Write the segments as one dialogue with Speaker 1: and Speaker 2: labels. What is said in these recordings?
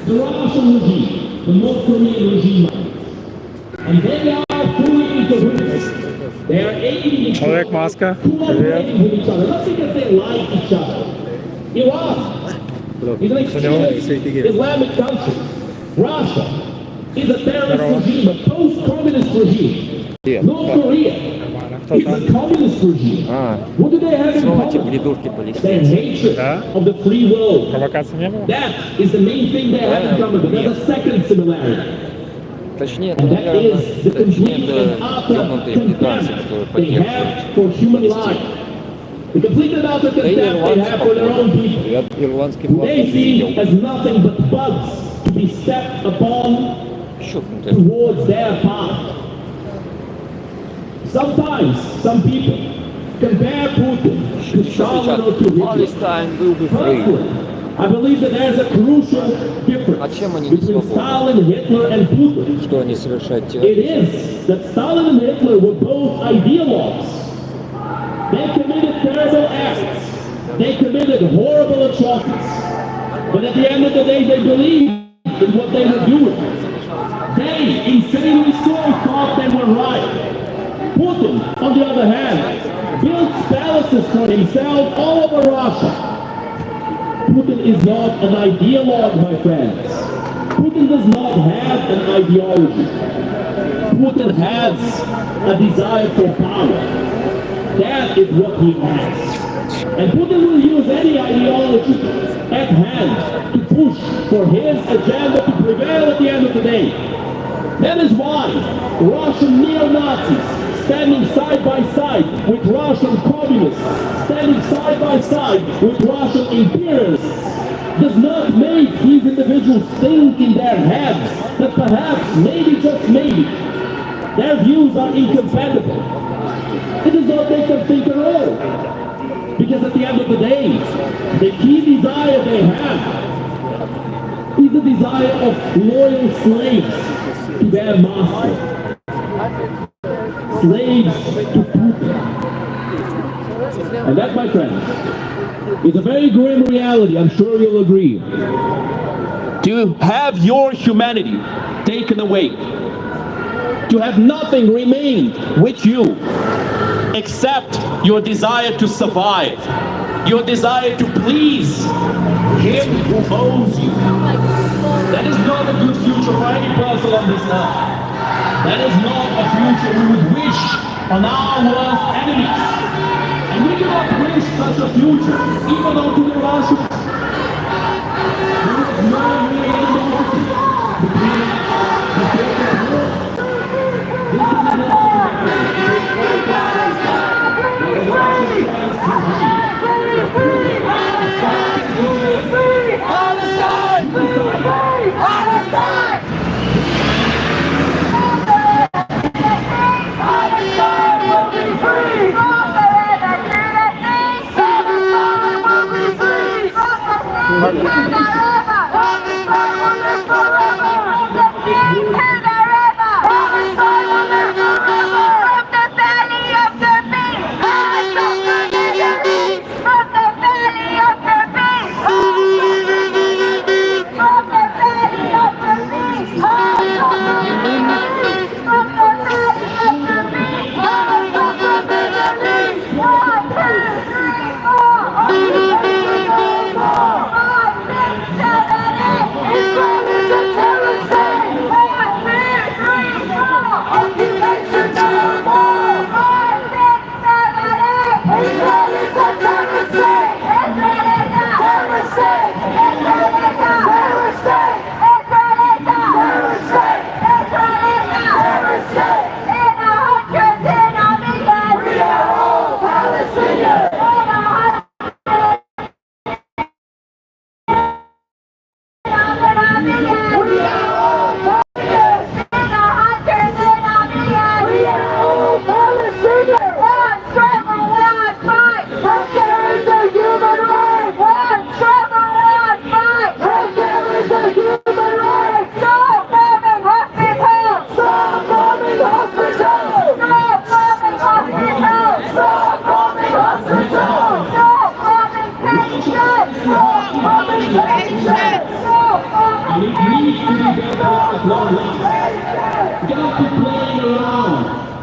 Speaker 1: The Russian regime, the North Korean regime, and they are fully integrated. They are aiding each
Speaker 2: Человек маска.
Speaker 1: collaborating with each other, not because they like each other. Iran is an extremist Islamic country. Russia is a terrorist regime, a post-communist regime. North Korea is a communist regime. What do they have in common? Their hatred of the free world.
Speaker 2: Провокации не было?
Speaker 1: That is the main thing they have in common. But there's a second similarity.
Speaker 3: Точнее,
Speaker 1: And that
Speaker 3: наверное,
Speaker 1: is the complete and utter
Speaker 3: ёбнутые британцы, которые
Speaker 1: contempt they have for human life. The complete and utter
Speaker 3: Да и
Speaker 1: contempt they
Speaker 3: ирландцы,
Speaker 1: have for their own people.
Speaker 3: Я ирландский флаг
Speaker 1: They see
Speaker 3: видел.
Speaker 1: as nothing but bugs to be stepped upon
Speaker 3: Щелкнутые.
Speaker 1: towards their path. Sometimes some people compare Putin to Stalin or to Hitler.
Speaker 3: Palestine will be free.
Speaker 1: Personally, I believe that there's a crucial difference
Speaker 3: чем они не
Speaker 1: between
Speaker 3: свободны?
Speaker 1: Stalin, Hitler, and Putin.
Speaker 3: Что они совершают
Speaker 1: It
Speaker 3: терроризм?
Speaker 1: is that Stalin and Hitler were both ideologues. They committed terrible acts. They committed horrible atrocities. But at the end of the day, they believed in what they were doing. They, insanely so, thought they were right. Putin, on the other hand, built palaces for himself all over Russia. Putin is not an ideologue, my friends. Putin does not have an ideology. Putin has a desire for power. That is what he has. And Putin will use any ideology at hand to push for his agenda to prevail at the end of the day. That is why Russian neo-Nazis standing side by side with Russian communists, standing side by side with Russian imperialists, does not make these individuals think in their heads that perhaps, maybe, just maybe, their views are incompatible. It does not make them think at all. Because at the end of the day, the key desire they have is the desire of loyal slaves to their master. Slaves to Putin. And that, my friends, is a very grim reality, I'm sure you'll agree. To have your humanity taken away, to have nothing remained with you except your desire to survive, your desire to please him who owns you. That is not a good future for any person on this earth. That is not a future we would wish on our worst enemies. And we do not wish such a future, even unto the Russians. There is no real animosity between the great war. This is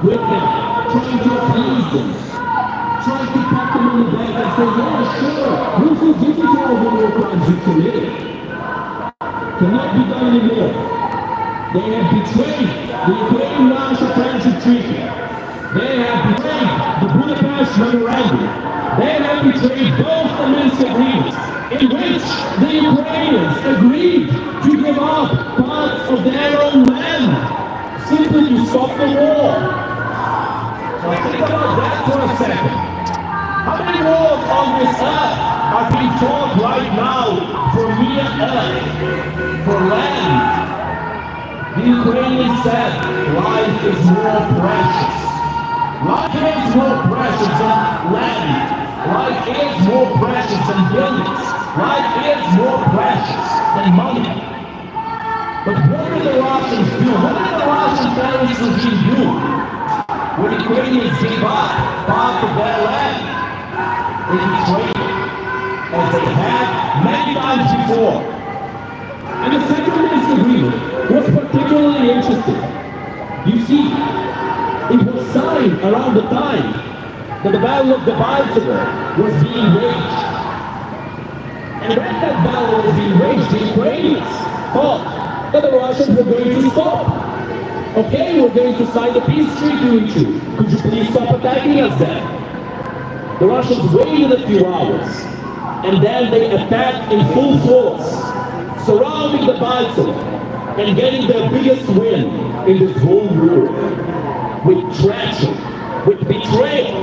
Speaker 1: with them, trying to appease them, trying to pat them on the back and say, yeah, sure, we'll forgive you for all the war crimes you committed. Cannot be done anymore. They have betrayed the Ukraine-Russia friendship treaty. They have betrayed the Budapest memorandum. They have betrayed both the Minsk agreements, in which the Ukrainians agreed to give up parts of their own land simply to stop the war. Now think about that for a second. How many wars on this earth are being fought right now for mere earth, for land? The Ukrainians said life is more precious. Life is more precious than land. Life is more precious than buildings. Life is more precious than money. But what did the Russians do? What did the Russian terrorist regime do when Ukrainians gave up parts of their land? They betrayed it, as they had many times before. And the second Minsk agreement was particularly interesting. You see, it was signed around the time that the Battle of the Betrayal was being waged. And when that battle was being waged, the Ukrainians thought that the Russians were going to stop. Okay, we're going to sign the peace treaty with you. Could you please stop attacking us then? The Russians waited a few hours, and then they attacked in full force, surrounding the Betrayal and getting their biggest win in this whole war. With treachery, with betrayal,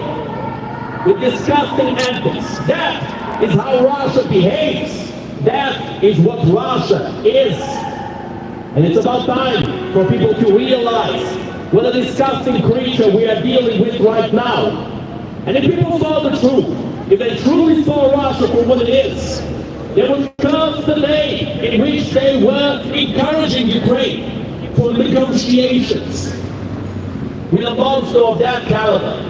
Speaker 1: with disgusting antics. That is how Russia behaves. That is what Russia is. And it's about time for people to realize what a disgusting creature we are dealing with right now. And if people saw the truth, if they truly saw Russia for what it is, they would curse the day in which they were encouraging Ukraine for negotiations with a monster of that caliber.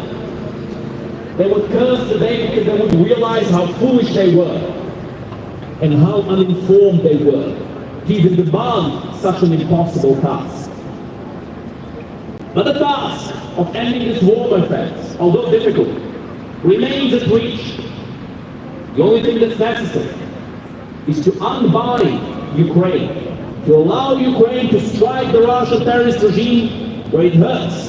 Speaker 1: They would curse the day because they would realize how foolish they were and how uninformed they were to even demand such an impossible task. But the task of ending this war, my friends, although difficult, remains at reach. The only thing that's necessary is to unbind Ukraine, to allow Ukraine to strike the Russian terrorist regime where it hurts,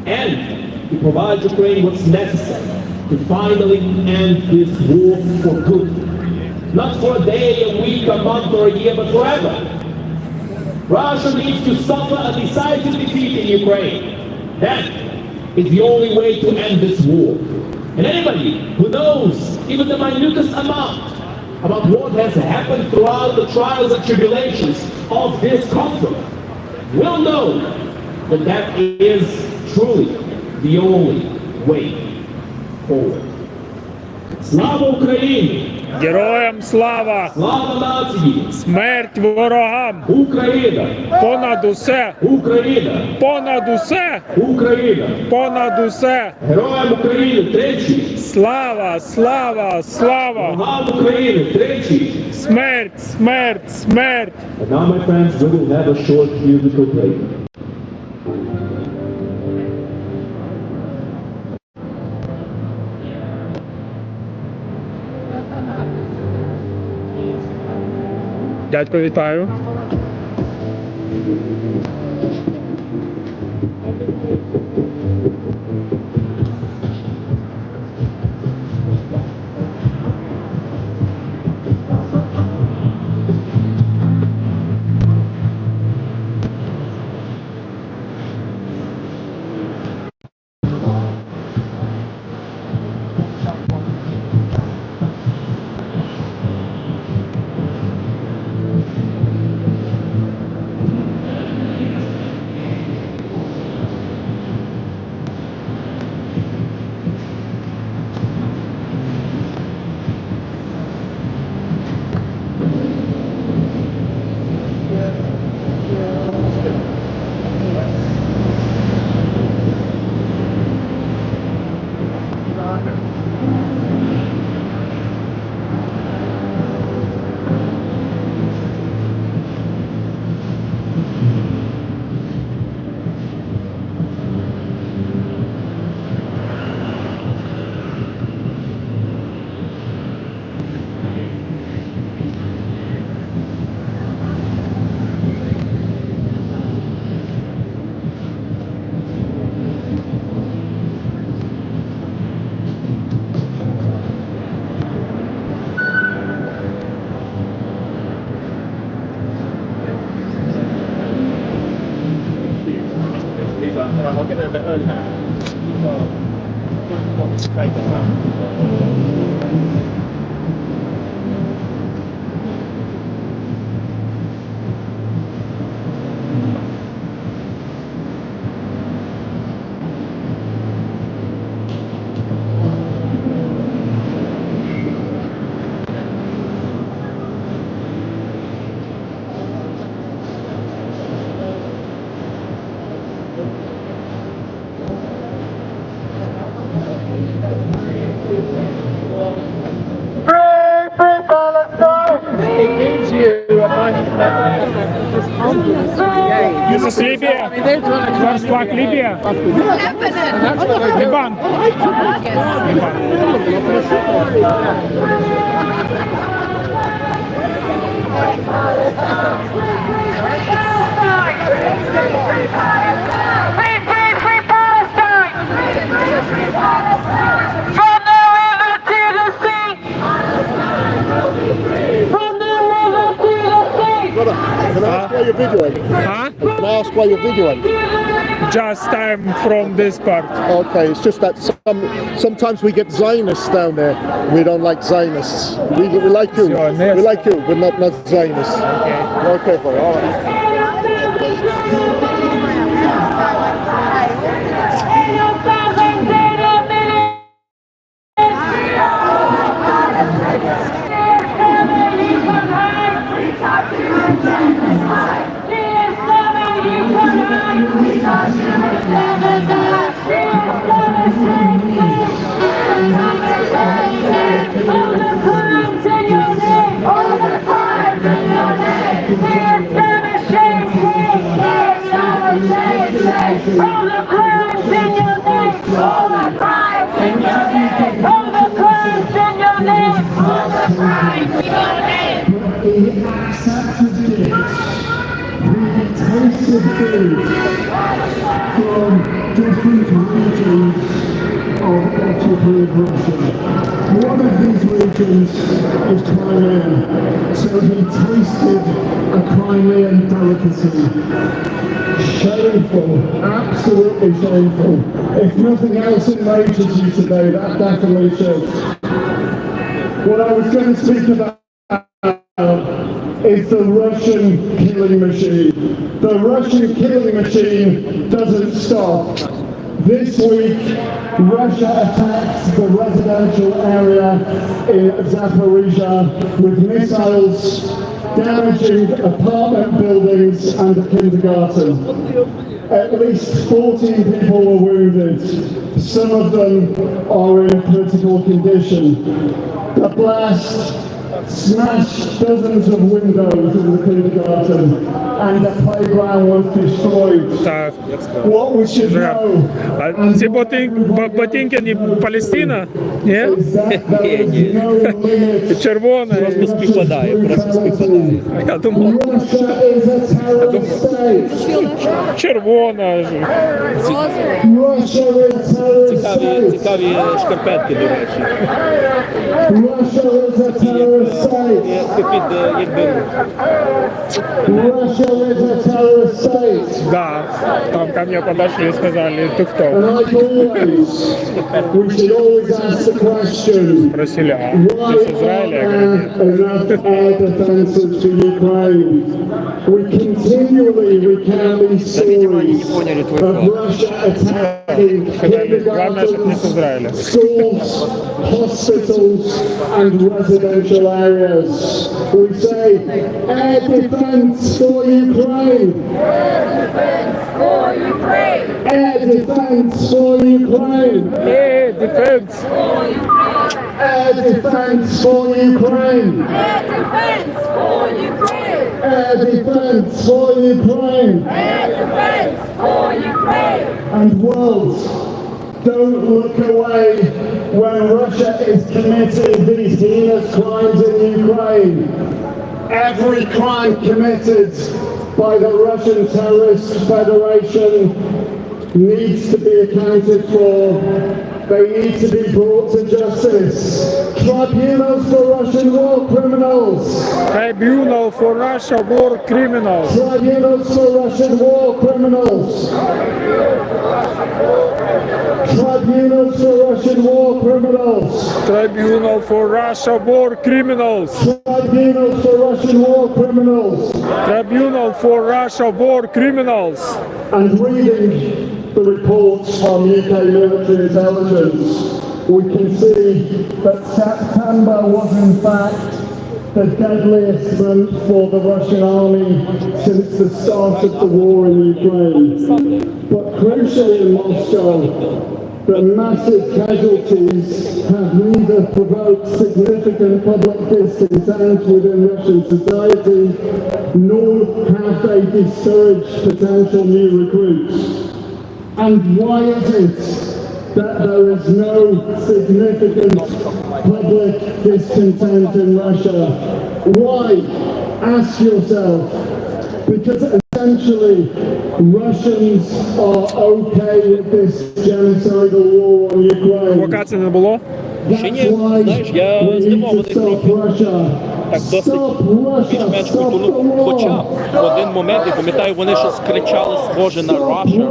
Speaker 1: and to provide Ukraine what's necessary to finally end this war for good. Not for a day, a week, a month, or a year, but forever. Russia needs to suffer a decisive defeat in Ukraine. That is the only way to end this war. And anybody who knows even the minutest amount about what has happened throughout the trials and tribulations of this conflict will know that that is truly the only way forward. Слава Україні!
Speaker 2: Героям слава!
Speaker 1: Слава нації!
Speaker 2: Смерть ворогам!
Speaker 1: Україна!
Speaker 2: Понад усе!
Speaker 1: Україна!
Speaker 2: Понад усе!
Speaker 1: Україна!
Speaker 2: Понад усе!
Speaker 1: Героям України тричі!
Speaker 2: Слава! Слава! Слава!
Speaker 1: Ворогам України тричі!
Speaker 2: Смерть! Смерть! Смерть!
Speaker 1: And now, my friends, we will have a short musical break.
Speaker 2: Дядько, вітаю. This is Libya. First flag Libya. Liban.
Speaker 4: Can I ask why you're videoing?
Speaker 2: Huh?
Speaker 4: Can I ask why you're videoing?
Speaker 2: Just I'm from this part.
Speaker 4: Okay, it's just that sometimes we get Zionists down there. We don't like Zionists. We like you.
Speaker 2: Zionists.
Speaker 4: We like you, but not Zionists.
Speaker 2: Okay.
Speaker 4: Okay, for all right.
Speaker 1: From different regions of occupied Russia. One of these regions is Crimea, so he tasted a Crimean delicacy. Shameful, absolutely shameful. If nothing else enrages you today, that definitely should. What I was going to speak about is the Russian killing machine. The Russian killing machine doesn't stop. This week, Russia attacked the residential area in Zaporizhia with missiles, damaging apartment buildings and a kindergarten. At least 14 people were wounded. Some of them are in critical condition. The blast smashed dozens of windows in the kindergarten and the playground was destroyed.
Speaker 2: Так.
Speaker 1: What we should know
Speaker 2: А ці ботинки не Палестина? Ні?
Speaker 1: is that there is no limit.
Speaker 2: Червона.
Speaker 3: Просто співпадає, просто співпадає.
Speaker 2: Я думав,
Speaker 1: Russia is a terrorist state.
Speaker 2: червона.
Speaker 1: Russia is a terrorist state.
Speaker 3: Цікаві шкарпетки, до речі.
Speaker 1: Russia is a terrorist state.
Speaker 3: Якби
Speaker 1: Russia is a terrorist state.
Speaker 2: Да, там ко мне подошли и сказали, ты
Speaker 1: And
Speaker 2: кто?
Speaker 1: like always, we should always ask the question,
Speaker 2: Спросили, а
Speaker 1: why
Speaker 2: ты с Израиля? Я говорю,
Speaker 1: are
Speaker 2: нет.
Speaker 1: there enough air defenses for Ukraine? We continually recount these stories of Russia attacking
Speaker 2: Главное, чтобы не с
Speaker 1: kindergartens,
Speaker 2: Израиля.
Speaker 1: schools, hospitals and residential areas. We say, air defense for Ukraine! Air defense for Ukraine!
Speaker 2: Hey, defense!
Speaker 1: Air defense for Ukraine!
Speaker 5: Air defense for Ukraine!
Speaker 1: Air defense for Ukraine!
Speaker 5: Air defense for Ukraine!
Speaker 1: And world, don't look away when Russia is committing these heinous crimes in Ukraine. Every crime committed by the Russian Terrorist Federation needs to be accounted for They need to be brought to justice. Tribunals for Russian war criminals.
Speaker 2: Tribunal for Russia war criminals.
Speaker 1: Tribunals for Russian war criminals. Tribunals for Russian war criminals.
Speaker 2: Tribunal for Russia war criminals.
Speaker 1: Tribunals for Russian war criminals.
Speaker 2: Tribunal for Russia war criminals.
Speaker 1: And reading the reports from UK military intelligence, we can see that September was in fact the deadliest month for the Russian army since the start of the war in Ukraine. But crucially in Moscow, the massive casualties have neither provoked significant public discontent within Russian society, nor have they discouraged potential new recruits. And why is it that there is no significant public discontent in Russia? Why? Ask yourself. Because essentially Russians are okay with this genocidal war on Ukraine.
Speaker 2: Провокації не було?
Speaker 3: Ще ні.
Speaker 1: That's why
Speaker 3: Знаєш, я
Speaker 1: we need to
Speaker 3: здивований
Speaker 1: stop
Speaker 3: трохи.
Speaker 1: Russia.
Speaker 3: Так досить
Speaker 1: Stop Russia.
Speaker 3: більш-менш
Speaker 1: Stop the
Speaker 3: культурно.
Speaker 1: war.
Speaker 3: Хоча в один момент, я пам'ятаю, вони щось кричали схоже на Russia.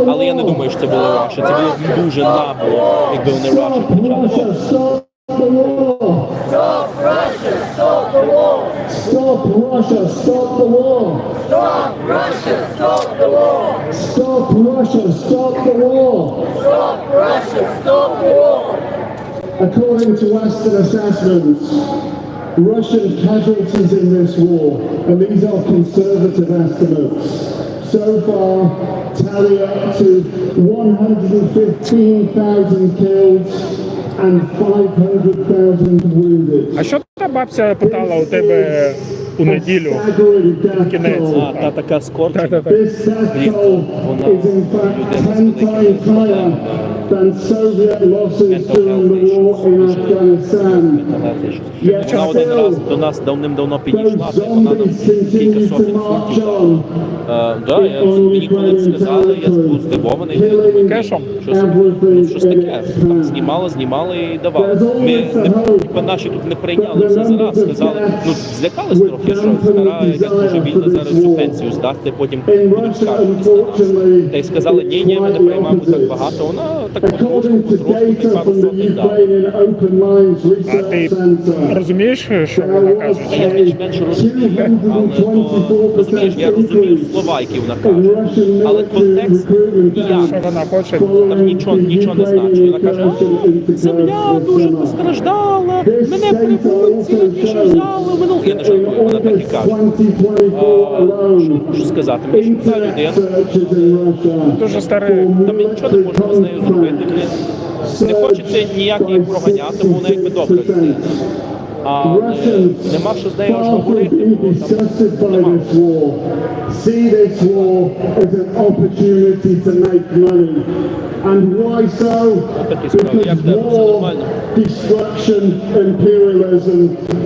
Speaker 3: Але я не думаю, що це було Russia. Це було дуже нагло, якби вони Russia кричали.
Speaker 1: Stop the war.
Speaker 5: Stop Russia, stop the war.
Speaker 1: Stop Russia. Stop the war.
Speaker 5: Stop Russia, stop the war.
Speaker 1: Stop Russia. Stop the war.
Speaker 5: Stop Russia, stop the war.
Speaker 1: According to Western assessments, Russian casualties in this war, and these are conservative estimates, so far tally up to 115,000 killed and 500,000 wounded.
Speaker 2: А що та бабця питала у тебе у неділю?
Speaker 1: Staggering death
Speaker 2: Кінець.
Speaker 1: toll.
Speaker 3: Та така скорчена.
Speaker 2: Та-та-та.
Speaker 1: This death toll is in fact 10 times higher than Soviet losses during the war in Afghanistan. Yet
Speaker 3: Вона один раз до
Speaker 1: still,
Speaker 3: нас давним-давно
Speaker 1: those
Speaker 3: підійшла, вона нам
Speaker 1: zombies
Speaker 3: кілька
Speaker 1: continue to
Speaker 3: сотень
Speaker 1: march
Speaker 3: фунтів.
Speaker 1: on,
Speaker 3: Мені коли це сказали, я був здивований. Я думаю,
Speaker 2: Кешом?
Speaker 3: щось таке. Там знімали і давали. Ми наші тут не прийняли це зараз, сказали, ну злякались трохи, що стара якась божевільна зараз цю пенсію здасти, потім будуть скаржитись на нас. Та й сказали, ні, ми не приймаємо так багато. Вона так
Speaker 1: according to
Speaker 3: потрошку,
Speaker 1: data
Speaker 3: пару
Speaker 1: from the
Speaker 3: сотень дала.
Speaker 1: Ukrainian Open Minds
Speaker 2: А
Speaker 1: Research
Speaker 2: ти
Speaker 1: Center,
Speaker 2: розумієш, що вона
Speaker 1: there
Speaker 2: каже?
Speaker 1: was
Speaker 3: Я
Speaker 1: a
Speaker 3: більш-менш розумію, але то, розумієш, я розумію слова, які вона
Speaker 1: in
Speaker 3: каже.
Speaker 1: Russian
Speaker 3: Але
Speaker 1: military
Speaker 3: контекст
Speaker 1: recruitment
Speaker 3: ніяк.
Speaker 2: Що вона хоче?
Speaker 3: Там нічого не значить. Вона каже, земля дуже постраждала, мене прибульці раніше взяли, минуло. Я не жартую, вона так і каже. Що можу сказати? Ми ж та людина,
Speaker 2: Дуже старий.
Speaker 3: та ми нічого не можемо з нею зробити. Не хочеться ніяк її проганяти, бо вона якби добра людина. А нема що з нею аж говорити, бо там нема.
Speaker 1: See this war as an opportunity to make money. And why so? Because war, destruction, imperialism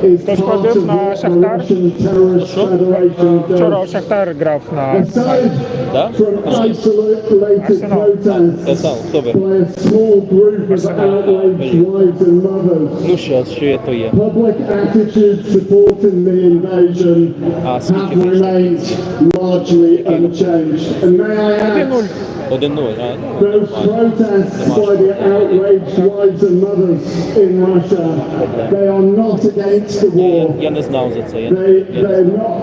Speaker 1: is
Speaker 2: Хтось
Speaker 1: part
Speaker 2: ходив
Speaker 1: of
Speaker 2: на
Speaker 1: what the
Speaker 2: Шахтар?
Speaker 1: Russian Terrorist Federation
Speaker 2: Вчора у
Speaker 1: does.
Speaker 2: Шахтар грав на...
Speaker 1: Aside
Speaker 3: Да?
Speaker 1: from isolated protests
Speaker 3: Казав, хто ви?
Speaker 1: by a small group of outraged wives and mothers,
Speaker 3: Ну що я то є?
Speaker 1: public attitudes supporting the invasion have remained largely unchanged. And may I add,
Speaker 3: 1-0,
Speaker 1: those protests by the outraged wives and mothers in Russia, they are not against the war.
Speaker 3: Я не знав за це.
Speaker 1: They're not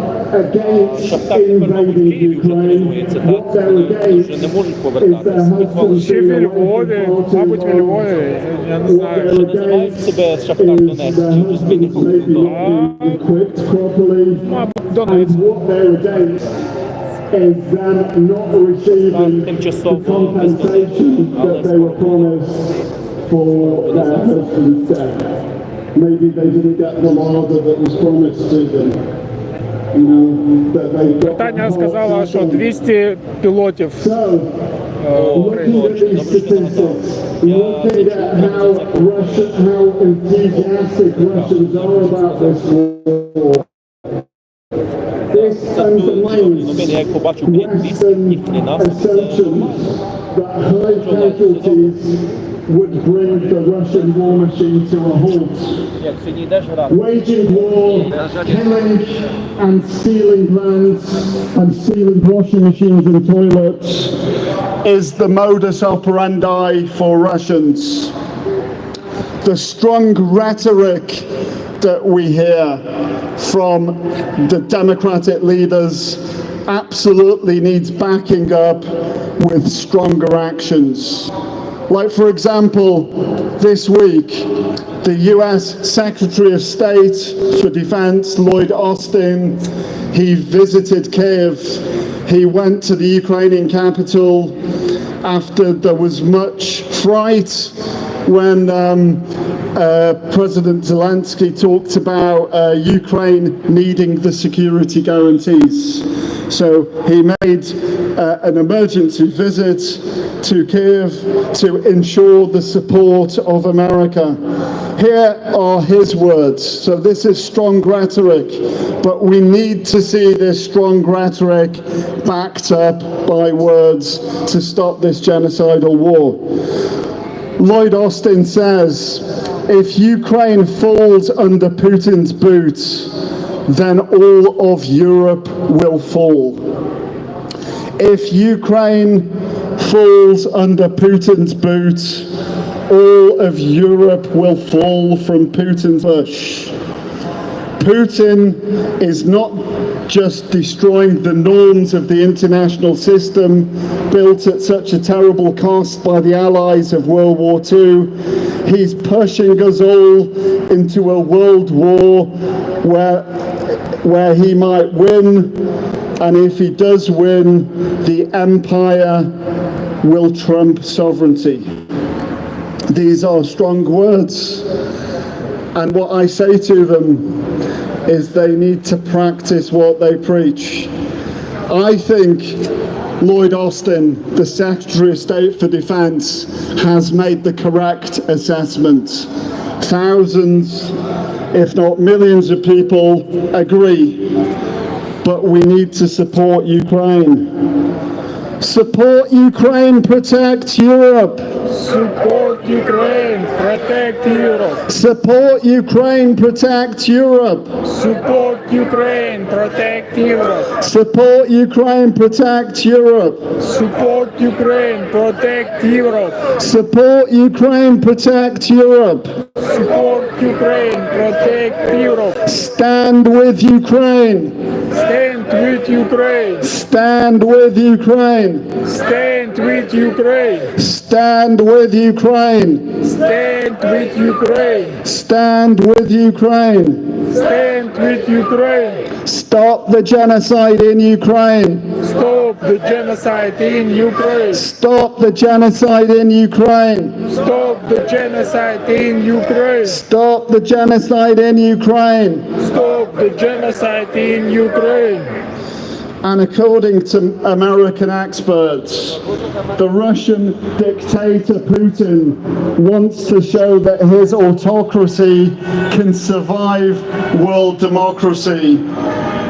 Speaker 1: against
Speaker 3: Шахтар тепер, мабуть, в
Speaker 1: invading
Speaker 3: Києві вже
Speaker 1: Ukraine.
Speaker 3: тренується,
Speaker 1: What
Speaker 3: так?
Speaker 1: they're
Speaker 3: Вони вже не
Speaker 1: against
Speaker 3: можуть
Speaker 1: is
Speaker 3: повертатися.
Speaker 1: their
Speaker 3: Ніколи.
Speaker 1: husbands
Speaker 2: Чи в
Speaker 1: being
Speaker 2: Львові,
Speaker 1: away from
Speaker 2: мабуть, в
Speaker 1: party
Speaker 2: Львові, я не
Speaker 1: What
Speaker 2: знаю.
Speaker 1: they're
Speaker 3: Що називають себе
Speaker 1: against
Speaker 3: Шахтар
Speaker 1: is
Speaker 3: Донецьк,
Speaker 1: their
Speaker 3: чи хтось
Speaker 1: husbands maybe
Speaker 3: змінив.
Speaker 1: not being equipped properly.
Speaker 2: Мабуть,
Speaker 1: And
Speaker 2: Донецьк.
Speaker 1: what they're against is them not receiving
Speaker 3: тимчасово
Speaker 1: the compensation that they were promised for their husband's death. Maybe they didn't get the mlrd that was promised to them. You know, that they got
Speaker 2: Таня сказала, що 200 пілотів
Speaker 1: So, looking at these statistics, looking at how enthusiastic Russians are about this war, this undermines
Speaker 3: Я як побачив, блін, 200
Speaker 1: Western
Speaker 3: їхні настрій, це
Speaker 1: assumptions that high casualties would bring the Russian war machine to a halt.
Speaker 3: Як сьогодні йдеш грати,
Speaker 1: Waging war, killing and stealing lands and stealing washing machines and toilets is the modus operandi for Russians. The strong rhetoric that we hear from the democratic leaders absolutely needs backing up with stronger actions. Like, for example, this week, the US Secretary of State for Defense, Lloyd Austin, he visited Kiev. He went to the Ukrainian capital after there was much fright when President Zelensky talked about Ukraine needing the security guarantees. So he made an emergency visit to Kiev to ensure the support of America. Here are his words. So this is strong rhetoric, but we need to see this strong rhetoric backed up by words to stop this genocidal war. Lloyd Austin says, if Ukraine falls under Putin's boots, then all of Europe will fall. If Ukraine falls under Putin's boots, all of Europe will fall from Putin's push. Putin is not just destroying the norms of the international system built at such a terrible cost by the allies of World War II. He's pushing us all into a world war where he might win, and if he does win, the empire will trump sovereignty. These are strong words, and what I say to them is they need to practice what they preach. I think Lloyd Austin, the Secretary of State for Defense, has made the correct assessment. Thousands, if not millions of people agree, but we need to support Ukraine. Support Ukraine, protect Europe.
Speaker 2: Support Ukraine, protect Europe.
Speaker 1: Support Ukraine, protect Europe.
Speaker 2: Support Ukraine, protect Europe.
Speaker 1: Support Ukraine, protect Europe.
Speaker 2: Support Ukraine, protect Europe.
Speaker 1: Support Ukraine, protect Europe.
Speaker 2: Support Ukraine, protect Europe.
Speaker 1: Stand with Ukraine.
Speaker 2: Stand with Ukraine.
Speaker 1: Stand with Ukraine.
Speaker 2: Stand with Ukraine.
Speaker 1: Stand with Ukraine.
Speaker 2: Stand with Ukraine.
Speaker 1: Stand with Ukraine.
Speaker 2: Stand with Ukraine.
Speaker 1: Stop the genocide in Ukraine.
Speaker 2: Stop the genocide in Ukraine.
Speaker 1: Stop the genocide in Ukraine.
Speaker 2: Stop the genocide in Ukraine.
Speaker 1: Stop the genocide in Ukraine.
Speaker 2: Stop the genocide in Ukraine.
Speaker 1: And according to American experts, the Russian dictator Putin wants to show that his autocracy can survive world democracy,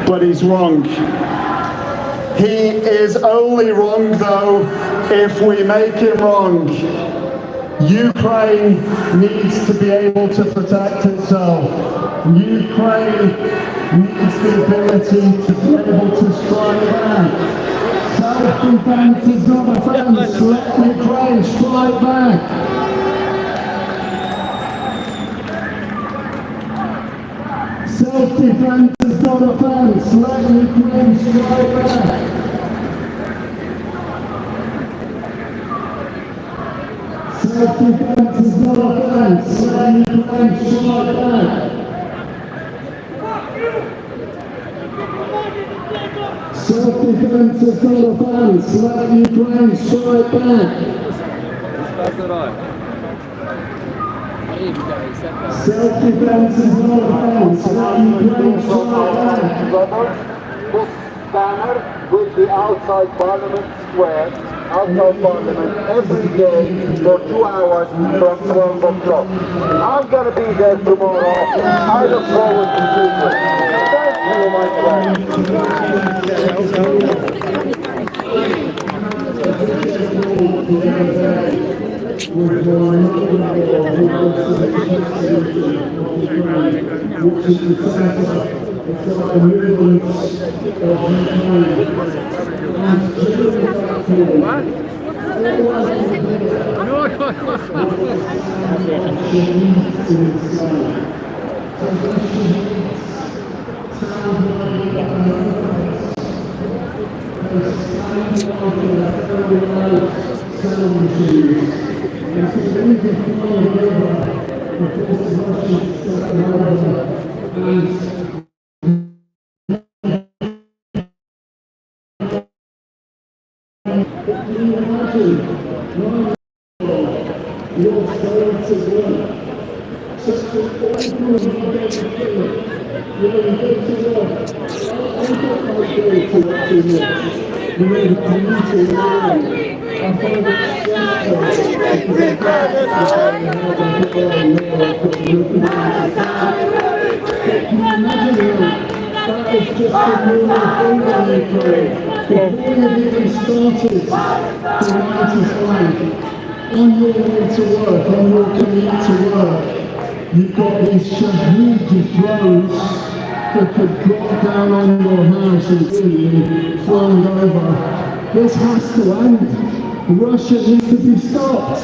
Speaker 1: but he's wrong. He is only wrong, though, if we make him wrong. Ukraine needs to be able to protect itself. Ukraine needs the ability to be able to strike back. Self-defense is not offense. Let Ukraine strike back. Self-defense is not offense. Let Ukraine strike back. Self-defense is not offense. Let Ukraine strike back. Self-defense is not offense. Let Ukraine strike back. Self-defense is not offense. Let Ukraine strike back.
Speaker 6: This banner will be outside Parliament Square, outside Parliament, every day for 2 hours from 12 o'clock. I'm going to be there tomorrow. I look forward to seeing you. Thank you, my friends.
Speaker 1: On your way to work, on your commute to work, you've got these shahid drones that could drop down on your house and kill you, flying over. This has to end. Russia needs to be stopped.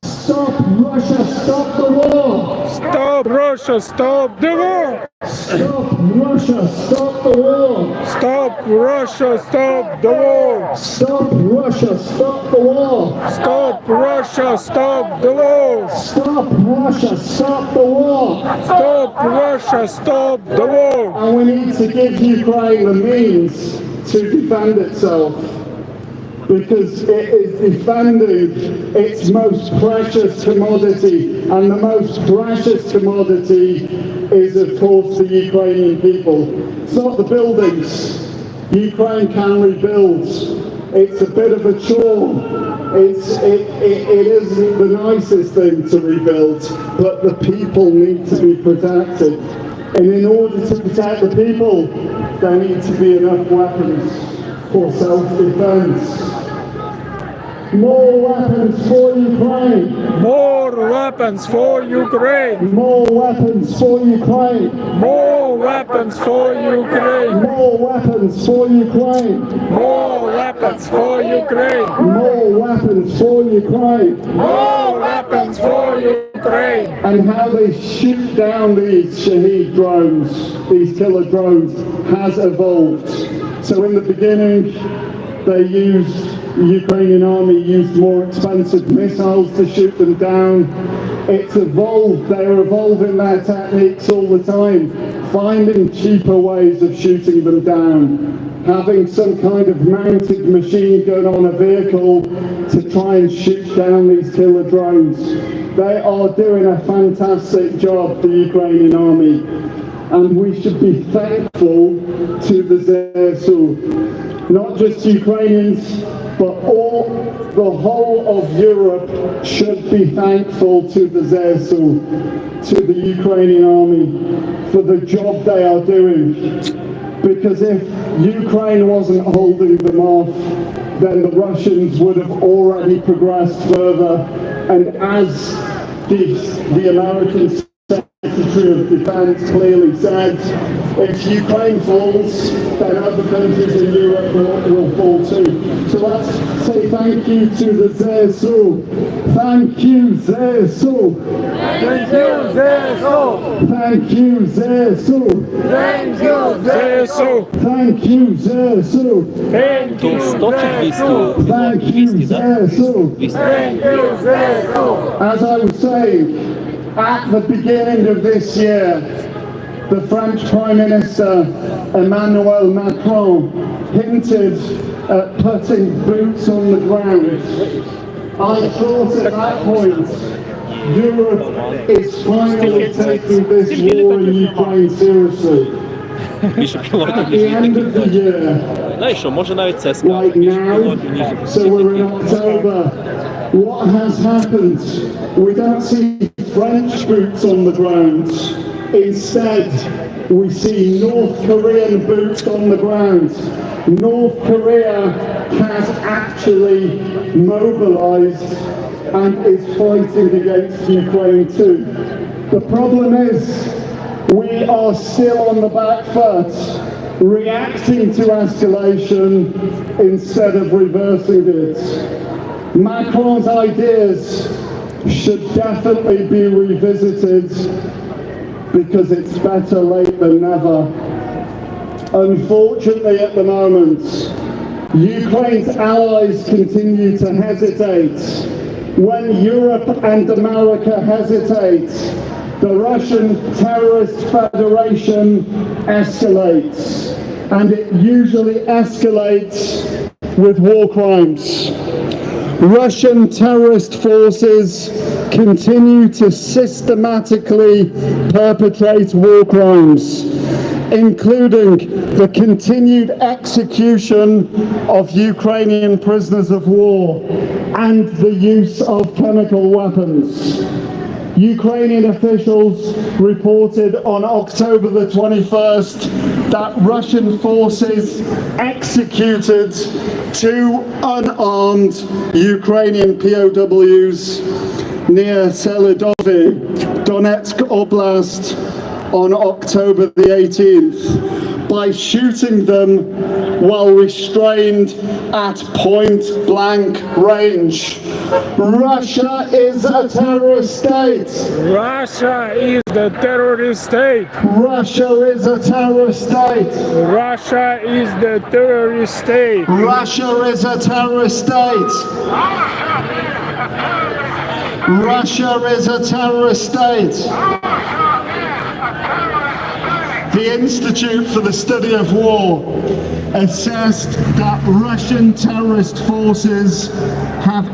Speaker 1: Stop Russia, stop the war!
Speaker 2: Stop Russia, stop the war!
Speaker 1: Stop Russia, stop the war!
Speaker 2: Stop Russia, stop the war!
Speaker 1: Stop Russia, stop the war!
Speaker 2: Stop Russia, stop the war!
Speaker 1: Stop Russia, stop the war!
Speaker 2: Stop Russia, stop the war!
Speaker 1: And we need to give Ukraine the means to defend itself, because it is defending its most precious commodity, and the most precious commodity is, of course, the Ukrainian people. It's not the buildings. Ukraine can rebuild. It's a bit of a chore. It isn't the nicest thing to rebuild, but the people need to be protected. And in order to protect the people, there need to be enough weapons for self-defense. More weapons for Ukraine!
Speaker 2: More weapons for Ukraine!
Speaker 1: More weapons for Ukraine!
Speaker 2: More weapons for Ukraine!
Speaker 1: More weapons for Ukraine!
Speaker 2: More weapons for Ukraine!
Speaker 1: More weapons for Ukraine!
Speaker 2: More weapons for Ukraine!
Speaker 1: And how they shoot down these Shahid drones, these killer drones, has evolved. So in the beginning, the Ukrainian army used more expensive missiles to shoot them down. It's evolved, they're evolving their techniques all the time, finding cheaper ways of shooting them down, having some kind of mounted machine gun on a vehicle to try and shoot down these killer drones. They are doing a fantastic job, the Ukrainian army, and we should be thankful to the ZSU. Not just Ukrainians, but the whole of Europe should be thankful to the ZSU, to the Ukrainian army, for the job they are doing. Because if Ukraine wasn't holding them off, then the Russians would have already progressed further. And as the American Secretary of Defense clearly said, if Ukraine falls, then other countries in Europe will fall too. So let's say thank you to the ZSU. Thank you, ZSU.
Speaker 5: Thank you, ZSU.
Speaker 1: Thank you, ZSU.
Speaker 5: Thank you,
Speaker 2: ZSU!
Speaker 1: Thank you, ZSU.
Speaker 2: Thank
Speaker 3: То
Speaker 2: you,
Speaker 3: 100 чи 200?
Speaker 1: Thank you,
Speaker 3: 200, так?
Speaker 1: ZSU.
Speaker 3: 200.
Speaker 5: Thank you, ZSU.
Speaker 1: As I was saying, at the beginning of this year, the French Prime Minister Emmanuel Macron hinted at putting boots on the ground. I thought at that point, Europe is finally taking this war in Ukraine seriously.
Speaker 3: Більше пілотів,
Speaker 1: At
Speaker 3: ніж
Speaker 1: the end of the
Speaker 3: літаків.
Speaker 1: year,
Speaker 3: Знаєш що, може навіть це
Speaker 1: right
Speaker 3: сказати, більше
Speaker 1: now,
Speaker 3: пілотів, ніж
Speaker 1: so we're in
Speaker 3: літаків.
Speaker 1: October. What has happened? We don't see French boots on the ground. Instead, we see North Korean boots on the ground.
Speaker 7: North Korea has actually mobilized and is fighting against Ukraine too. The problem is, we are still on the back foot, reacting to escalation instead of reversing it. Macron's ideas should definitely be revisited because it's better late than never. Unfortunately, at the moment, Ukraine's allies continue to hesitate. When Europe and America hesitate, the Russian terrorist federation escalates, and it usually escalates with war crimes. Russian terrorist forces continue to systematically perpetrate war crimes, including the continued execution of Ukrainian prisoners of war and the use of chemical weapons. Ukrainian officials reported on October the 21st that Russian forces executed 2 unarmed Ukrainian POWs near Selidovi, Donetsk Oblast, on October the 18th by shooting them while restrained at point-blank range. Russia is a terrorist state.
Speaker 2: Russia is the terrorist state.
Speaker 7: Russia is a terrorist state.
Speaker 2: Russia is the terrorist state.
Speaker 7: Russia is a terrorist state. Russia is a terrorist state. The Institute for the Study of War assessed that Russian terrorist forces have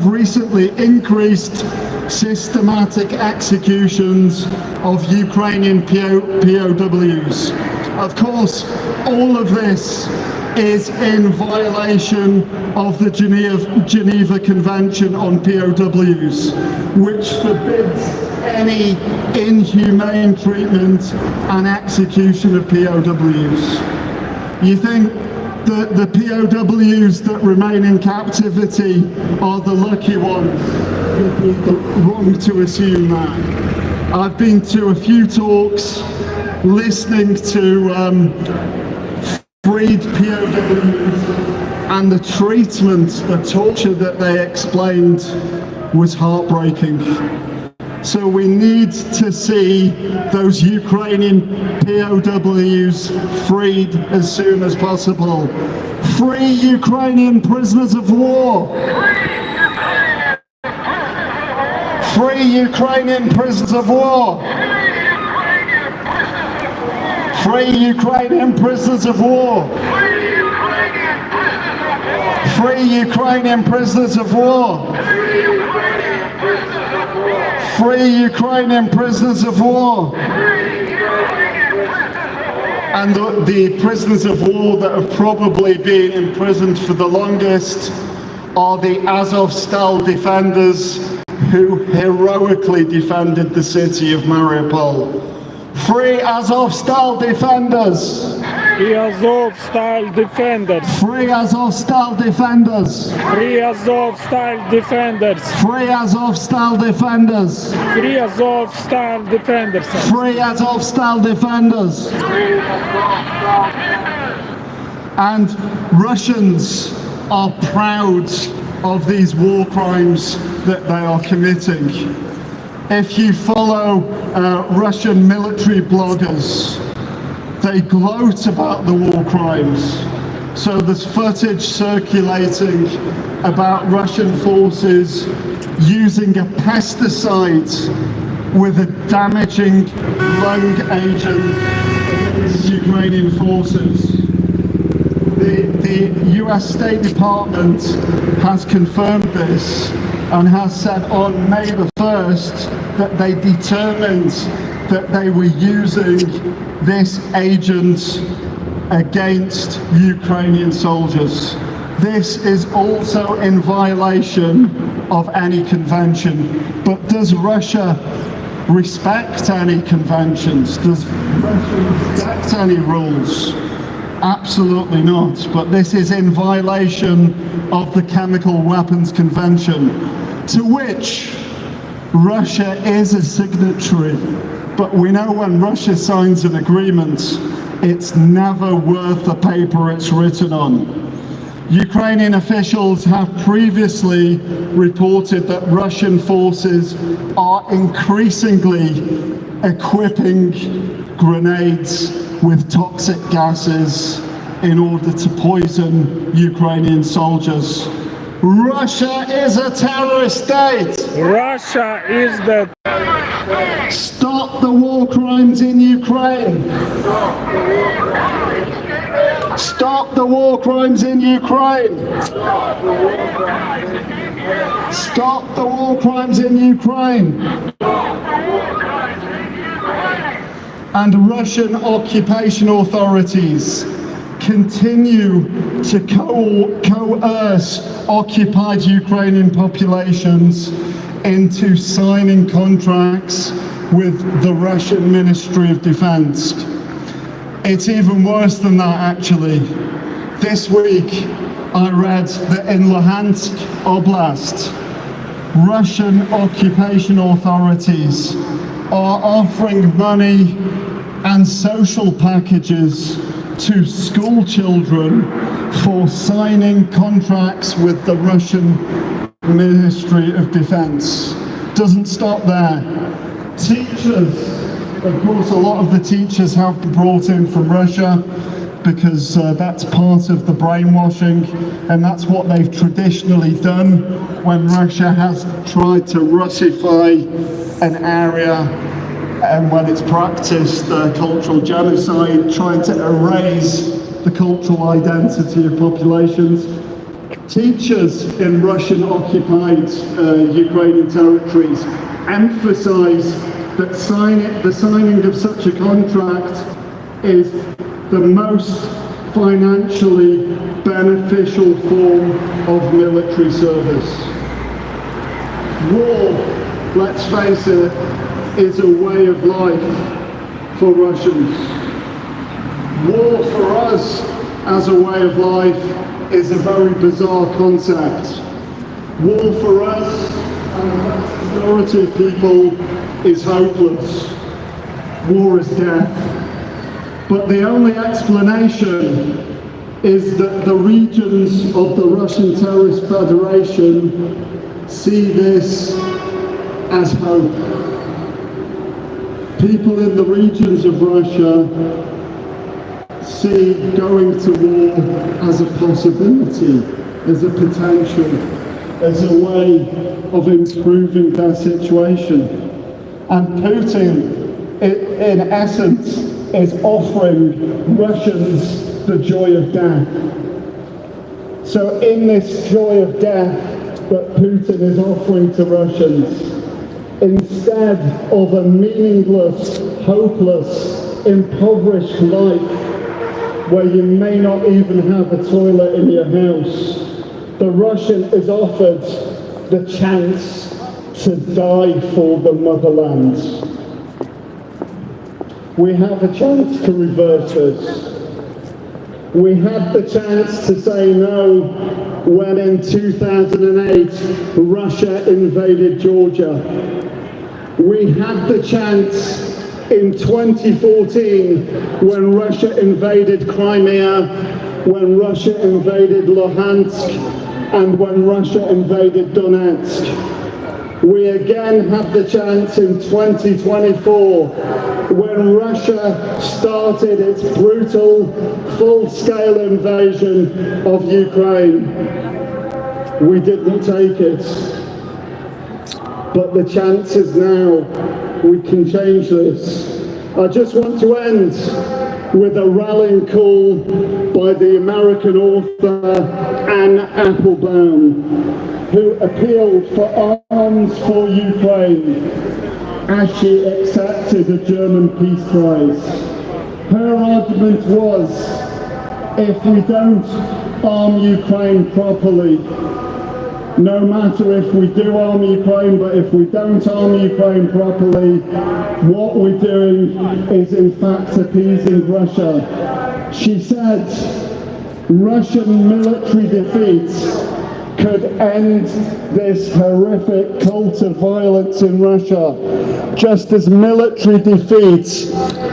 Speaker 7: recently increased systematic executions of Ukrainian POWs. Of course, all of this is in violation of the Geneva Convention on POWs, which forbids any inhumane treatment and execution of POWs. You think that the POWs that remain in captivity are the lucky ones? It's wrong to assume that. I've been to a few talks listening to freed POWs, and the treatment, the torture that they explained was heartbreaking. So we need to see those Ukrainian POWs freed as soon as possible. Free Ukrainian prisoners of war! Free Ukrainian prisoners of war! Free Ukrainian prisoners of war! Free Ukrainian prisoners of war! Free Ukrainian prisoners of war! And the prisoners of war that have probably been imprisoned for the longest are the Azovstal defenders who heroically defended the city of Mariupol. Free Azovstal defenders!
Speaker 2: Free Azovstal defenders!
Speaker 7: Free Azovstal defenders!
Speaker 2: Free Azovstal defenders!
Speaker 7: Free Azovstal defenders!
Speaker 2: Free Azovstal defenders!
Speaker 7: Free Azovstal defenders! And Russians are proud of these war crimes that they are committing. If you follow Russian military bloggers, they gloat about the war crimes. So there's footage circulating about Russian forces using a pesticide with a damaging lung agent against Ukrainian forces. The US State Department has confirmed this and has said on May the 1st that they determined that they were using this agent against Ukrainian soldiers. This is also in violation of any convention. But does Russia respect any conventions? Does Russia respect any rules? Absolutely not. But this is in violation of the Chemical Weapons Convention, to which Russia is a signatory. But we know when Russia signs an agreement, it's never worth the paper it's written on. Ukrainian officials have previously reported that Russian forces are increasingly equipping grenades with toxic gases in order to poison Ukrainian soldiers. Russia is a terrorist state!
Speaker 2: Russia is the
Speaker 7: Stop the war crimes in Ukraine! Stop the war crimes in Ukraine! Stop the war crimes in Ukraine! And Russian occupation authorities continue to coerce occupied Ukrainian populations into signing contracts with the Russian Ministry of Defense. It's even worse than that, actually. This week, I read that in Luhansk Oblast, Russian occupation authorities are offering money and social packages to school children for signing contracts with the Russian Ministry of Defense. Doesn't stop there. Teachers, of course, a lot of the teachers have been brought in from Russia because that's part of the brainwashing, and that's what they've traditionally done when Russia has tried to Russify an area, and when it's practiced cultural genocide, trying to erase the cultural identity of populations. Teachers in Russian-occupied Ukrainian territories emphasize that the signing of such a contract is the most financially beneficial form of military service. War, let's face it, is a way of life for Russians. War for us as a way of life is a very bizarre concept. War for us and the majority of people is hopeless. War is death. But the only explanation is that the regions of the Russian Terrorist Federation see this as hope. People in the regions of Russia see going to war as a possibility, as a potential, as a way of improving their situation. And Putin, in essence, is offering Russians the joy of death. So in this joy of death that Putin is offering to Russians, instead of a meaningless, hopeless, impoverished life where you may not even have a toilet in your house, the Russian is offered the chance to die for the motherland. We have a chance to reverse this. We had the chance to say no when in 2008 Russia invaded Georgia. We had the chance in 2014 when Russia invaded Crimea, when Russia invaded Luhansk, and when Russia invaded Donetsk. We again have the chance in 2024 when Russia started its brutal, full-scale invasion of Ukraine. We didn't take it. But the chance is now. We can change this. I just want to end with a rallying call by the American author Anne Applebaum, who appealed for arms for Ukraine as she accepted a German Peace Prize. Her argument was, if we don't arm Ukraine properly, no matter if we do arm Ukraine, but if we don't arm Ukraine properly, what we're doing is in fact appeasing Russia. She said Russian military defeat could end this horrific cult of violence in Russia, just as military defeat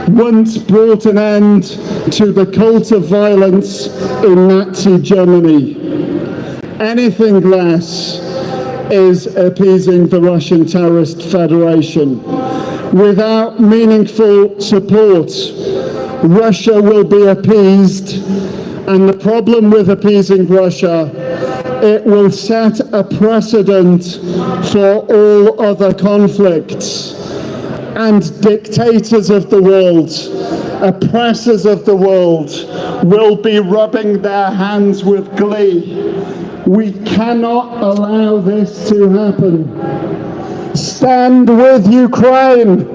Speaker 7: once brought an end to the cult of violence in Nazi Germany. Anything less is appeasing the Russian terrorist federation. Without meaningful support, Russia will be appeased, and the problem with appeasing Russia, it will set a precedent for all other conflicts. And dictators of the world, oppressors of the world, will be rubbing their hands with glee. We cannot allow this to happen. Stand with Ukraine!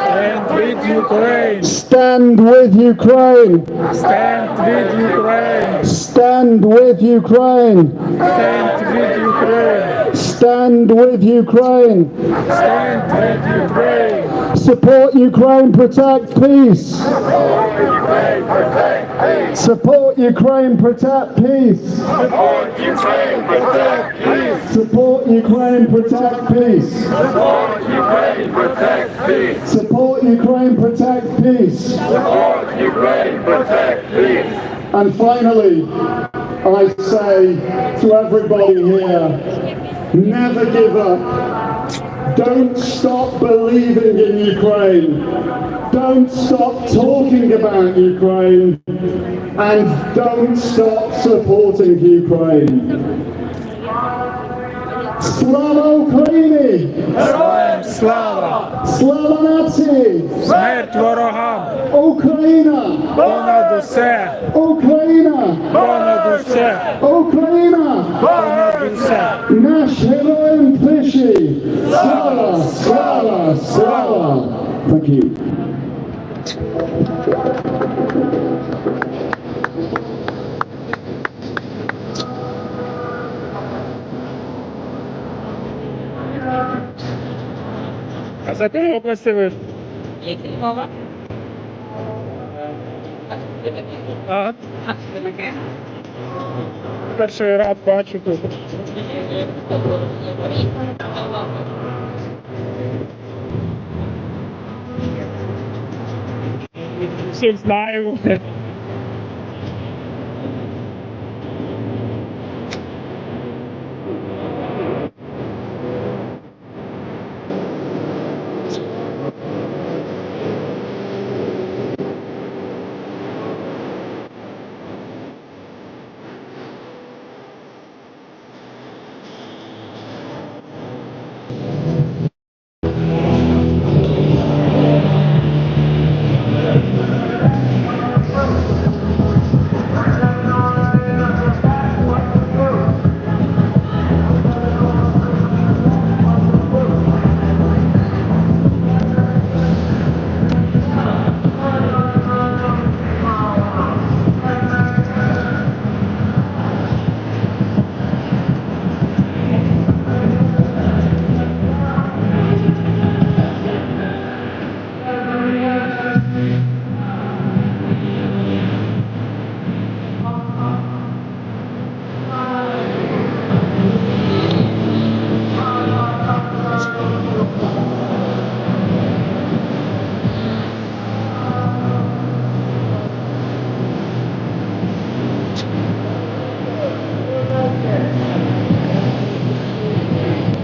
Speaker 2: Stand with Ukraine!
Speaker 7: Stand with Ukraine!
Speaker 2: Stand with Ukraine!
Speaker 7: Stand with Ukraine!
Speaker 2: Stand with Ukraine!
Speaker 7: Stand with Ukraine!
Speaker 2: Stand with Ukraine!
Speaker 7: Support Ukraine, protect peace! Support Ukraine, protect peace!
Speaker 5: Support Ukraine, protect peace!
Speaker 7: Support Ukraine, protect peace!
Speaker 5: Support Ukraine, protect peace!
Speaker 7: Support Ukraine, protect peace!
Speaker 5: Support Ukraine, protect peace!
Speaker 7: And finally, I say to everybody here, never give up. Don't stop believing in Ukraine. Don't stop talking about Ukraine. And don't stop supporting Ukraine. Slava Ukraini!
Speaker 2: Героям слава!
Speaker 7: Slava Nazi!
Speaker 2: Смерть ворогам!
Speaker 7: Україна!
Speaker 2: Понад усе!
Speaker 7: Україна!
Speaker 2: Понад усе!
Speaker 7: Україна!
Speaker 2: Понад усе!
Speaker 7: Наш героям тиші! Слава! Слава! Слава! Thank you.
Speaker 2: А з якої області ви?
Speaker 8: Мова.
Speaker 2: А? Перший раз бачу тут. Всіх знаю.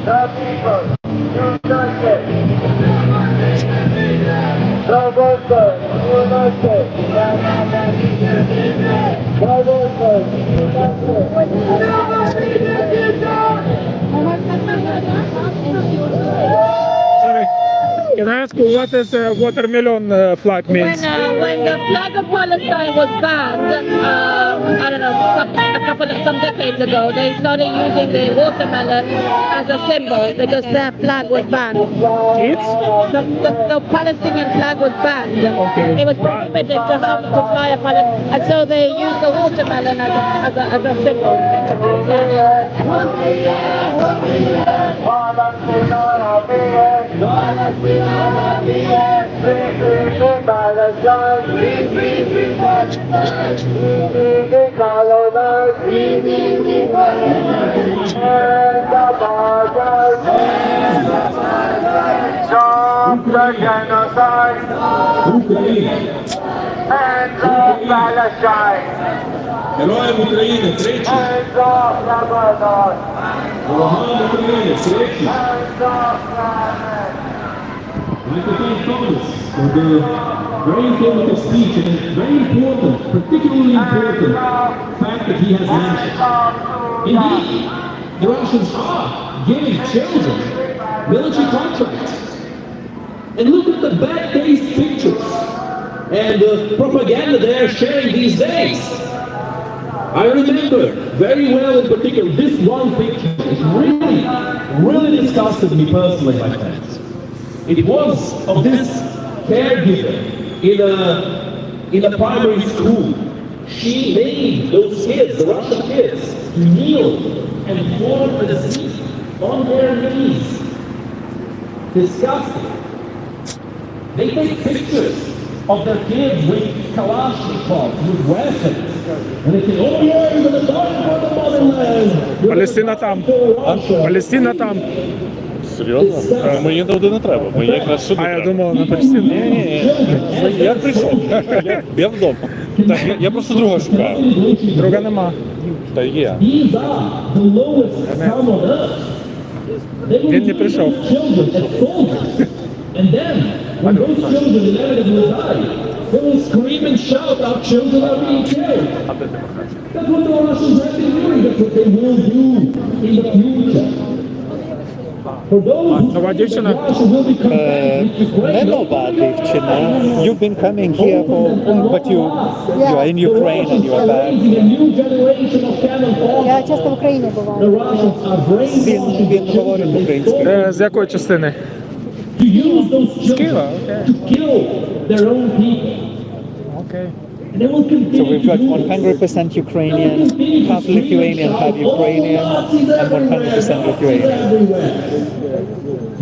Speaker 6: The people, united. The workers, united. The workers,
Speaker 2: Sorry. Can I ask you what is watermelon flag means?
Speaker 8: When the flag of Palestine was banned, I don't know, some decades ago, they started using the watermelon as a symbol because their flag was banned.
Speaker 2: It's?
Speaker 8: The Palestinian flag was banned. It was prohibited to fly a Palestinian, and so they used the watermelon as a symbol.
Speaker 6: Free, free, free, Palestine. Free, free, free, Palestine. Stop the genocide and of Palestine.
Speaker 1: Героям України тричі.
Speaker 6: Hands off Lebanon.
Speaker 1: Ворогам України тричі.
Speaker 6: Hands off Lebanon.
Speaker 1: I'd like to thank Thomas for the very informative speech and very important, particularly important fact that he has mentioned. Indeed, the Russians are giving children military contracts. And look at the bad-taste pictures and the propaganda they're sharing these days. I remember very well in particular this one picture. It really disgusted me personally, my friends. It was of this caregiver in a primary school. She made those kids, the Russian kids, kneel and form a seat on their knees. Disgusting. They take pictures of their kids with Kalashnikovs, with weapons. And they say, oh yeah, you're gonna die for the motherland.
Speaker 2: Палестина там. Палестина там.
Speaker 9: Серйозно? Мені туди не треба, мені якраз сюди
Speaker 2: А я
Speaker 9: треба.
Speaker 2: думав на Палестину.
Speaker 9: Ні. Я прийшов. Я вдома. Так, я просто друга шукаю.
Speaker 2: Друга нема.
Speaker 9: Та є.
Speaker 1: These are the lowest scum on earth. They will
Speaker 2: Він не
Speaker 1: use
Speaker 2: прийшов.
Speaker 1: those children as soldiers. And then, when those children inevitably die, they will scream and shout, our children are being killed. That's what the Russians have been doing. That's what they will do in the future. For those who
Speaker 2: Нова
Speaker 1: think that
Speaker 2: дівчина?
Speaker 1: Russia will be compared with
Speaker 10: Не
Speaker 1: Ukraine,
Speaker 10: нова дівчина. You've been coming here for, but you are in Ukraine and you are back.
Speaker 1: raising a new generation of cannon fodder.
Speaker 11: Я часто в Україні бувала.
Speaker 1: The Russians are brainwashing
Speaker 10: Він
Speaker 1: the
Speaker 10: говорить
Speaker 1: children
Speaker 10: українською.
Speaker 2: З якої частини?
Speaker 1: to use those children
Speaker 2: Kiev, okay.
Speaker 1: to kill their own people.
Speaker 2: Окей.
Speaker 1: And they will
Speaker 10: So
Speaker 1: continue
Speaker 10: we've
Speaker 1: to
Speaker 10: got
Speaker 1: do it.
Speaker 10: 100% Ukrainian, half Lithuanian, half Ukrainian, and 100% Lithuanian.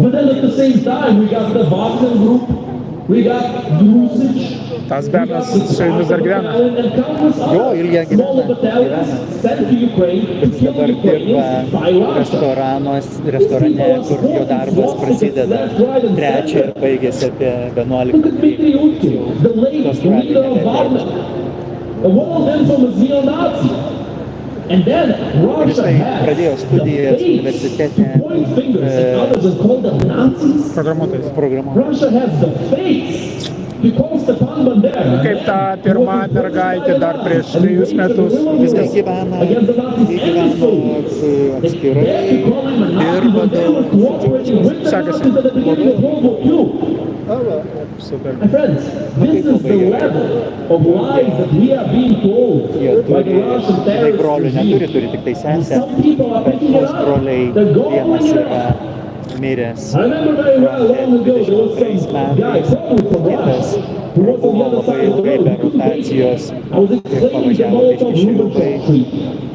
Speaker 1: But then at the same time, we got the Wagner group, we got Drusic,
Speaker 2: Та збірна ще й не заргряна.
Speaker 1: and countless
Speaker 10: Jo, Ilja
Speaker 1: other small
Speaker 10: gyvena,
Speaker 1: battalions
Speaker 10: gyvena.
Speaker 1: sent to Ukraine to kill
Speaker 10: Dabar
Speaker 1: Ukrainians by
Speaker 10: dirba
Speaker 1: Russia.
Speaker 10: restorane, kur jo darbas prasideda 3 ir baigėsi apie 11
Speaker 1: Look at Dmitry Utkin, the late leader of Wagner, a world infamous neo-Nazi. And then Russia
Speaker 10: Jisai
Speaker 1: has
Speaker 10: pradėjo
Speaker 1: the
Speaker 10: studijas
Speaker 1: face
Speaker 10: universitete,
Speaker 1: to point fingers at others and call them Nazis.
Speaker 2: Programuotojas.
Speaker 10: programą.
Speaker 1: Russia has the face to call Stepan Bandera.
Speaker 2: Kaip ta pirma mergaitė dar prieš 3 metus.
Speaker 10: Viskas gyvena, jie gyveno atskirai, dirba daug.
Speaker 2: Sekasi. Super.
Speaker 1: My friends, this is the level of lies that we are being told
Speaker 10: Jie
Speaker 1: by the
Speaker 10: turi,
Speaker 1: Russian
Speaker 10: jinai
Speaker 1: terrorist
Speaker 10: brolių neturi,
Speaker 1: regime.
Speaker 10: turi tik tai sesę,
Speaker 1: Some people are
Speaker 10: bet
Speaker 1: picking it
Speaker 10: jos
Speaker 1: up.
Speaker 10: broliai
Speaker 1: They're going
Speaker 10: vienas
Speaker 1: with
Speaker 10: yra
Speaker 1: it.
Speaker 10: miręs
Speaker 1: I remember very well long ago there was
Speaker 10: 22
Speaker 1: some guy,
Speaker 10: metais,
Speaker 1: probably from
Speaker 10: kitas
Speaker 1: Russia, who was on the
Speaker 10: buvo
Speaker 1: other
Speaker 10: labai
Speaker 1: side of the
Speaker 10: ilgai be
Speaker 1: road.
Speaker 10: rotacijos
Speaker 1: I was
Speaker 10: ir
Speaker 1: explaining the
Speaker 10: pavažiavo biški šiliukai.
Speaker 1: Molotov-Ribbentrop Treaty,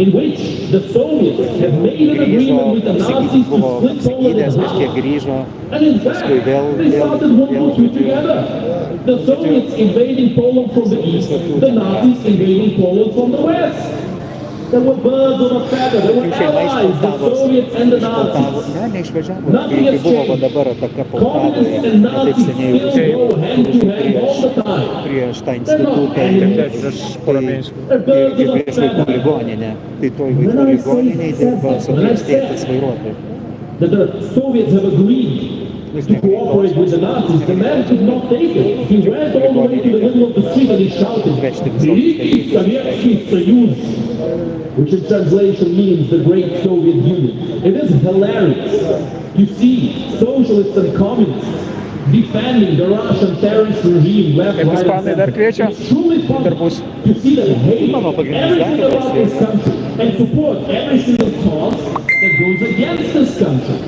Speaker 1: in which the Soviets have made an
Speaker 10: Grįžo,
Speaker 1: agreement with the Nazis to
Speaker 10: buvo
Speaker 1: split Poland in
Speaker 10: apsigydęs, kažkiek
Speaker 1: half.
Speaker 10: grįžo,
Speaker 1: And in fact,
Speaker 10: paskui vėl,
Speaker 1: they started World War II
Speaker 10: žodžiu,
Speaker 1: together. The Soviets invading Poland from the east, the Nazis invading Poland from the west. They were birds of a feather. They were
Speaker 10: jų šeima
Speaker 1: allies, the Soviets and the
Speaker 10: išpultavo,
Speaker 1: Nazis.
Speaker 10: ne, neišvažiavo, kai buvo va dabar ataka Poltavoje,
Speaker 1: Communists and
Speaker 10: ne taip
Speaker 1: Nazis
Speaker 10: seniai
Speaker 1: still go hand to hand all the time.
Speaker 10: prieš tą
Speaker 1: They're not
Speaker 10: institutą
Speaker 1: enemies.
Speaker 2: Prieš porą mėnesių.
Speaker 1: They're birds
Speaker 10: ir
Speaker 1: of a
Speaker 10: prieš vaikų
Speaker 1: feather.
Speaker 10: ligoninę. Tai toj vaikų ligoninėje dirba Sofijos tėtis vairuotojai.
Speaker 1: That the Soviets have agreed to cooperate with the Nazis. The man could not take it. He went all the way to the middle of the street and he shouted, "Великий Советский Союз," which in translation means the Great Soviet Union. It is hilarious to see socialists and communists defending the Russian terrorist regime left,
Speaker 2: Kaip
Speaker 1: right, and
Speaker 2: ispanai dar
Speaker 1: center.
Speaker 2: kviečia
Speaker 1: It's truly funny
Speaker 2: darbus.
Speaker 1: to see them hate
Speaker 10: Mano pagrindinis
Speaker 1: everything
Speaker 10: darbas
Speaker 1: about this
Speaker 10: yra-
Speaker 1: country and support every single cause that goes against this country.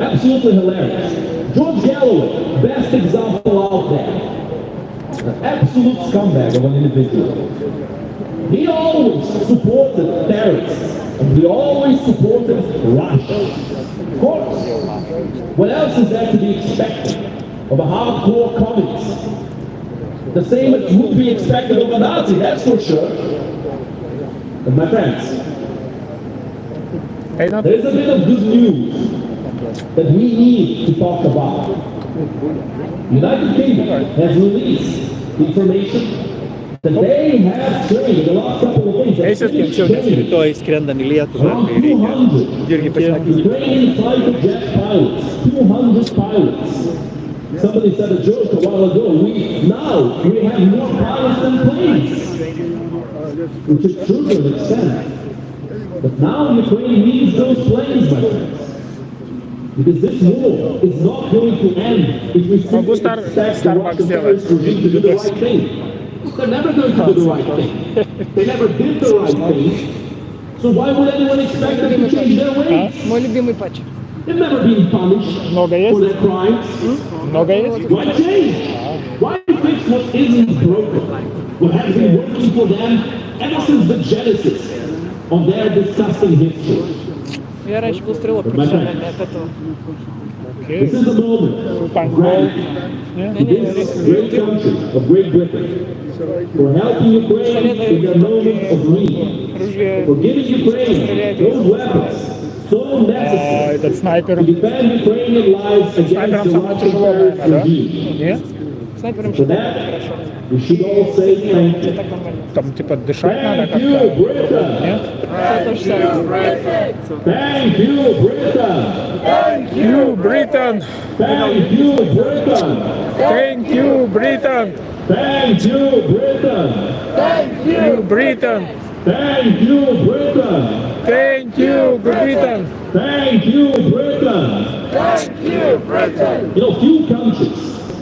Speaker 1: Absolutely hilarious. George Galloway, best example out there. An absolute scumbag of an individual. He always supported terrorists, and he always supported Russia. Of course. What else is there to be expected of a hardcore communist? The same as would be expected of a Nazi, that's for sure. But my friends, there's a bit of good news that we need to talk about. United Kingdom has released information that they have traded the last couple of days.
Speaker 10: Той скрендани Lietuvą, kai reikia irgi pasakyti.
Speaker 1: Ukrainian fighter jet pilots, 200 pilots. Somebody said a joke a while ago. We have more pilots than planes, which is true to an extent. But now Ukraine needs those planes, my friends. Because this war is not going to end if we simply expect the Russian terrorist regime to do the right thing. They're never going to do the right thing. They never did the right thing. So why would anyone expect them to change their ways?
Speaker 2: Мой любимый патч.
Speaker 1: They've never been punished for their crimes. Why change? Why fix what isn't broken? What has been working for them ever since the genesis of their disgusting history?
Speaker 2: Я раньше был стрелок профессиональный от этого.
Speaker 1: This is the moment this great country of Great Britain for helping Ukraine in their moments of need, for giving Ukraine those weapons so necessary to defend Ukrainian lives against the Russian terrorist regime. For that, we should all say thank you.
Speaker 2: Там типа дышать надо
Speaker 1: Thank you, Britain! Thank you, Britain!
Speaker 2: Thank you, Britain!
Speaker 1: Thank you, Britain!
Speaker 2: Thank you, Britain!
Speaker 1: Thank you, Britain!
Speaker 2: Thank you, Britain!
Speaker 1: Thank you, Britain!
Speaker 2: Thank you, Britain!
Speaker 1: Thank you, Britain!
Speaker 5: Thank you, Britain!
Speaker 1: You know, few countries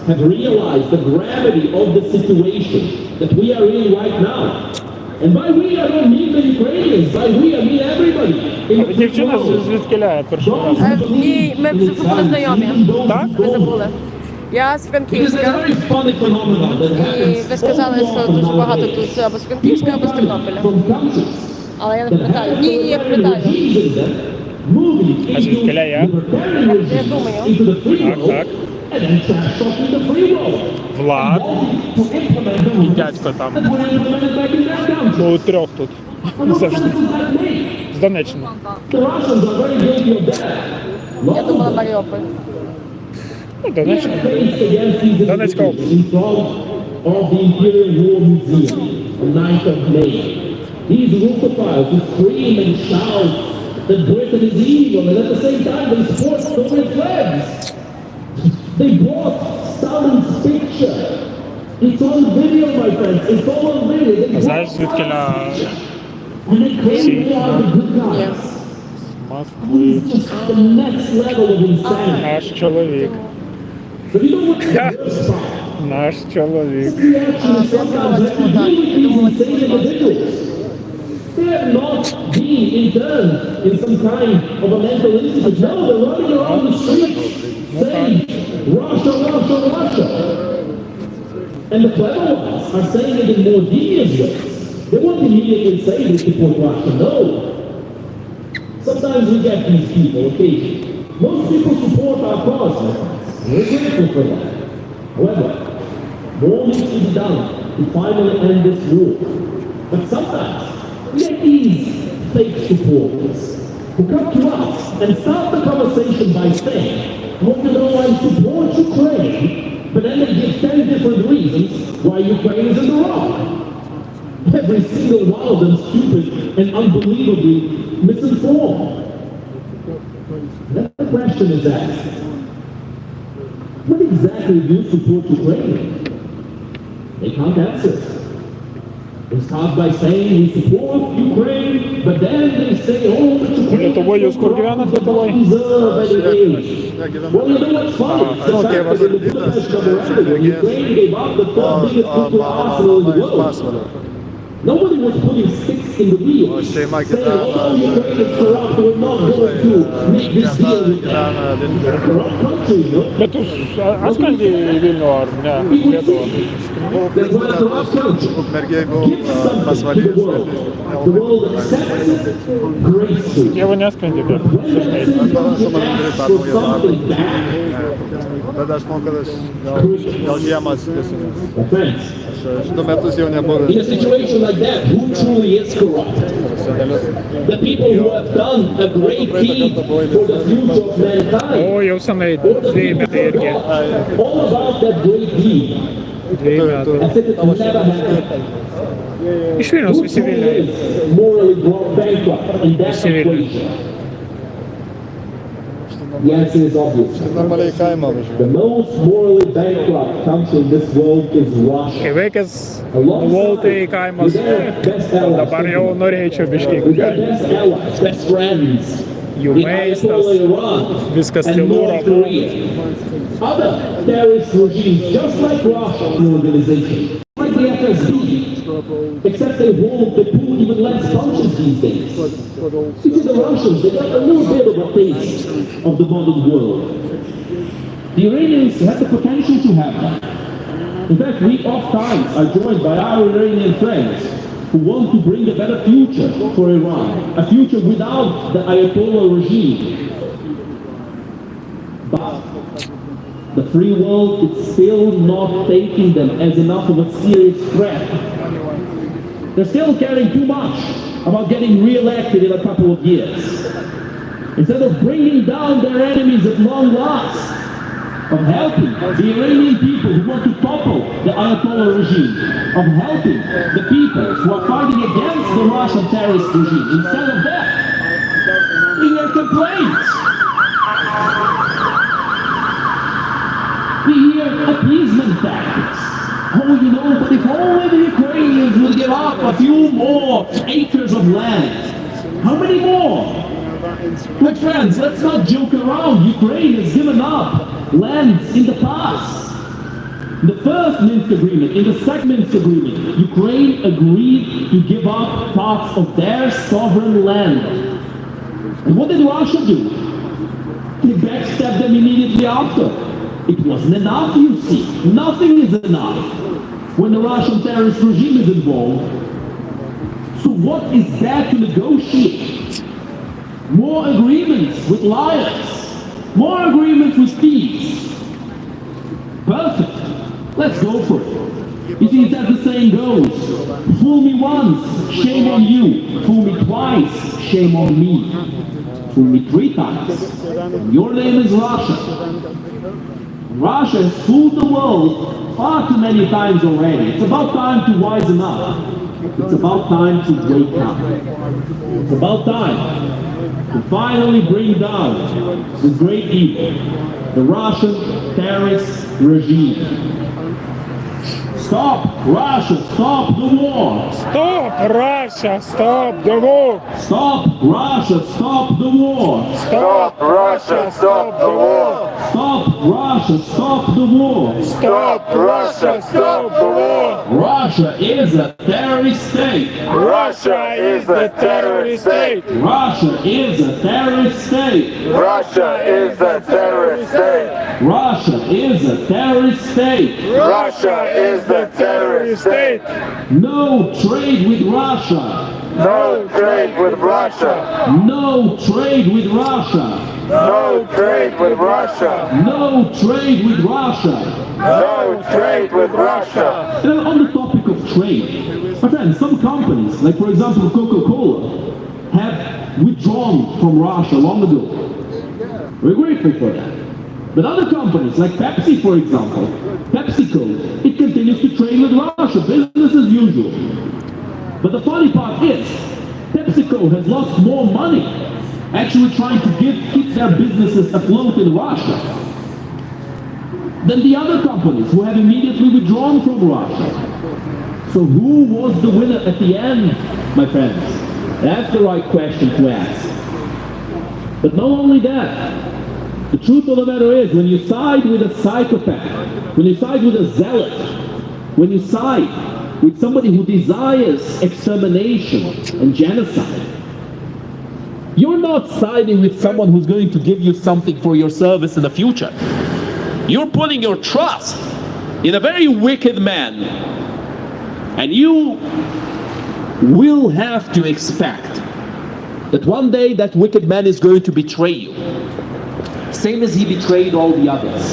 Speaker 1: have realized the gravity of the situation that we are in right now. And by we, I don't mean the Ukrainians. By we, I mean everybody.
Speaker 2: Дівчина звідкиля прийшла.
Speaker 11: Ні, ми вже були знайомі.
Speaker 2: Так?
Speaker 11: Ви забули. Я з Франківська. І ви сказали, що дуже багато тут або з Франківська, або з Тернополя. Але я не пам'ятаю. Ні, я пам'ятаю.
Speaker 2: А звідкиля я?
Speaker 11: Я думаю.
Speaker 2: Так. Влад і дядько там. Ну, трьох тут. Завжди. З Донеччини.
Speaker 11: Я думала Маріуполь.
Speaker 2: Ну, Донеччина. Донецька область.
Speaker 1: These Russophiles who scream and shout that Britain is evil, and at the same time they sport Soviet flags. They brought Stalin's picture. It's on video, my friends. It's all on video.
Speaker 2: Знаєш, звідки на
Speaker 1: And they claim they are the good guys.
Speaker 2: Москви?
Speaker 1: It's just the next level of insanity.
Speaker 2: Наш чоловік.
Speaker 1: But you know what's the worst part?
Speaker 2: Наш чоловік.
Speaker 1: The reaction is sometimes really insane individuals. They have not been interned in some kind of a mental institute. No, they're running around the streets saying, Russia, Russia, Russia. And the clever ones are saying it in more devious ways. They won't immediately say we support Russia, no. Sometimes we get these people, occasionally. Most people support our cause, my friends. We're grateful for that. However, more needs to be done to finally end this war. But sometimes we get these fake supporters who come to us and start the conversation by saying, well, you know, I support Ukraine, but then they give 10 different reasons why Ukraine is in the wrong. Every single one of them stupid and unbelievably misinformed. Then the question is asked, what exactly do you support Ukraine? They can't answer. They start by saying we support Ukraine, but then they say, oh, but Ukraine does not deserve any aid. Well, you know what's funny? It's the fact that in the Budapest memorandum, Ukraine gave up the third biggest nuclear arsenal in the world. Nobody was putting sticks in the wheels, saying, oh, Ukraine is corrupt, we're not going to make this deal with them. They're a corrupt country, you know?
Speaker 2: Да тут Аскальди вільного армія.
Speaker 1: They're one of the corrupt country. Give something to the world. The world accepts it gracefully.
Speaker 2: Я его не Аскальди, да.
Speaker 1: When that same country asks for something back,
Speaker 12: Tada aš manau, kad aš gal žiemą atsitiesiu. Aš 2 metus jau nebuvau.
Speaker 1: In a situation like that, who truly is corrupt? The people who have done a great deed for the future of mankind.
Speaker 2: O, jau senai 2 metai irgi.
Speaker 1: All about that great deed.
Speaker 2: 2 metai.
Speaker 1: As if it never happened.
Speaker 2: Iš Vilniaus visi Vilniuje.
Speaker 1: Morally bankrupt in that situation. The answer is obvious.
Speaker 12: Normaliai kaimą važiuoju.
Speaker 1: The most morally bankrupt country in this world is Russia.
Speaker 2: Kai vaikas buvau, tai kaimas, dabar jau norėčiau biškiai.
Speaker 1: With their best allies, best friends.
Speaker 2: Jų maistas, viskas tylu.
Speaker 1: Other terrorist regimes, just like Russia, an organization, like the FSB, except they pull even less punches these days. You see, the Russians, they got a little bit of a taste of the modern world. The Iranians have the potential to have that. In fact, we oft-times are joined by our Iranian friends who want to bring a better future for Iran, a future without the Ayatollah regime. But the free world is still not taking them as enough of a serious threat. They're still caring too much about getting re-elected in a couple of years. Instead of bringing down their enemies at long last, of helping the Iranian people who want to topple the Ayatollah regime, of helping the people who are fighting against the Russian terrorist regime. Instead of that, we hear complaints. We hear appeasement tactics. Oh, you know, but if only the Ukrainians will give up a few more acres of land. How many more? My friends, let's not joke around. Ukraine has given up lands in the past. In the first Minsk agreement, in the second Minsk agreement, Ukraine agreed to give up parts of their sovereign land. And what did Russia do? They backstabbed them immediately after. It wasn't enough, you see. Nothing is enough when the Russian terrorist regime is involved. So what is there to negotiate? More agreements with liars. More agreements with thieves. Perfect. Let's go for it. You see, it's as the saying goes. Fool me once, shame on you. Fool me twice, shame on me. Fool me 3 times. Your name is Russia. Russia has fooled the world far too many times already. It's about time to wisen up. It's about time to wake up. It's about time to finally bring down this great evil, the Russian terrorist regime. Stop Russia, stop the war.
Speaker 2: Stop Russia, stop the war.
Speaker 1: Stop Russia, stop the war.
Speaker 5: Stop Russia, stop the war.
Speaker 1: Stop Russia, stop the war.
Speaker 5: Stop Russia, stop the war.
Speaker 1: Russia is a terrorist state.
Speaker 5: Russia is the terrorist state.
Speaker 1: Russia is a terrorist state.
Speaker 5: Russia is the terrorist state.
Speaker 1: Russia is a terrorist state.
Speaker 5: Russia is the terrorist state.
Speaker 1: No trade with Russia.
Speaker 5: No trade with Russia.
Speaker 1: No trade with Russia.
Speaker 5: No trade with Russia.
Speaker 1: No trade with Russia.
Speaker 5: No trade with Russia.
Speaker 1: And on the topic of trade, my friends, some companies, like for example Coca-Cola, have withdrawn from Russia long ago. We're grateful for that. But other companies, like Pepsi for example, PepsiCo, it continues to trade with Russia, business as usual. But the funny part is, PepsiCo has lost more money actually trying to keep their businesses afloat in Russia than the other companies who have immediately withdrawn from Russia. So who was the winner at the end, my friends? That's the right question to ask. But not only that, the truth of the matter is, when you side with a psychopath, when you side with a zealot, when you side with somebody who desires extermination and genocide, you're not siding with someone who's going to give you something for your service in the future. You're putting your trust in a very wicked man, and you will have to expect that one day that wicked man is going to betray you. same as he betrayed all the others.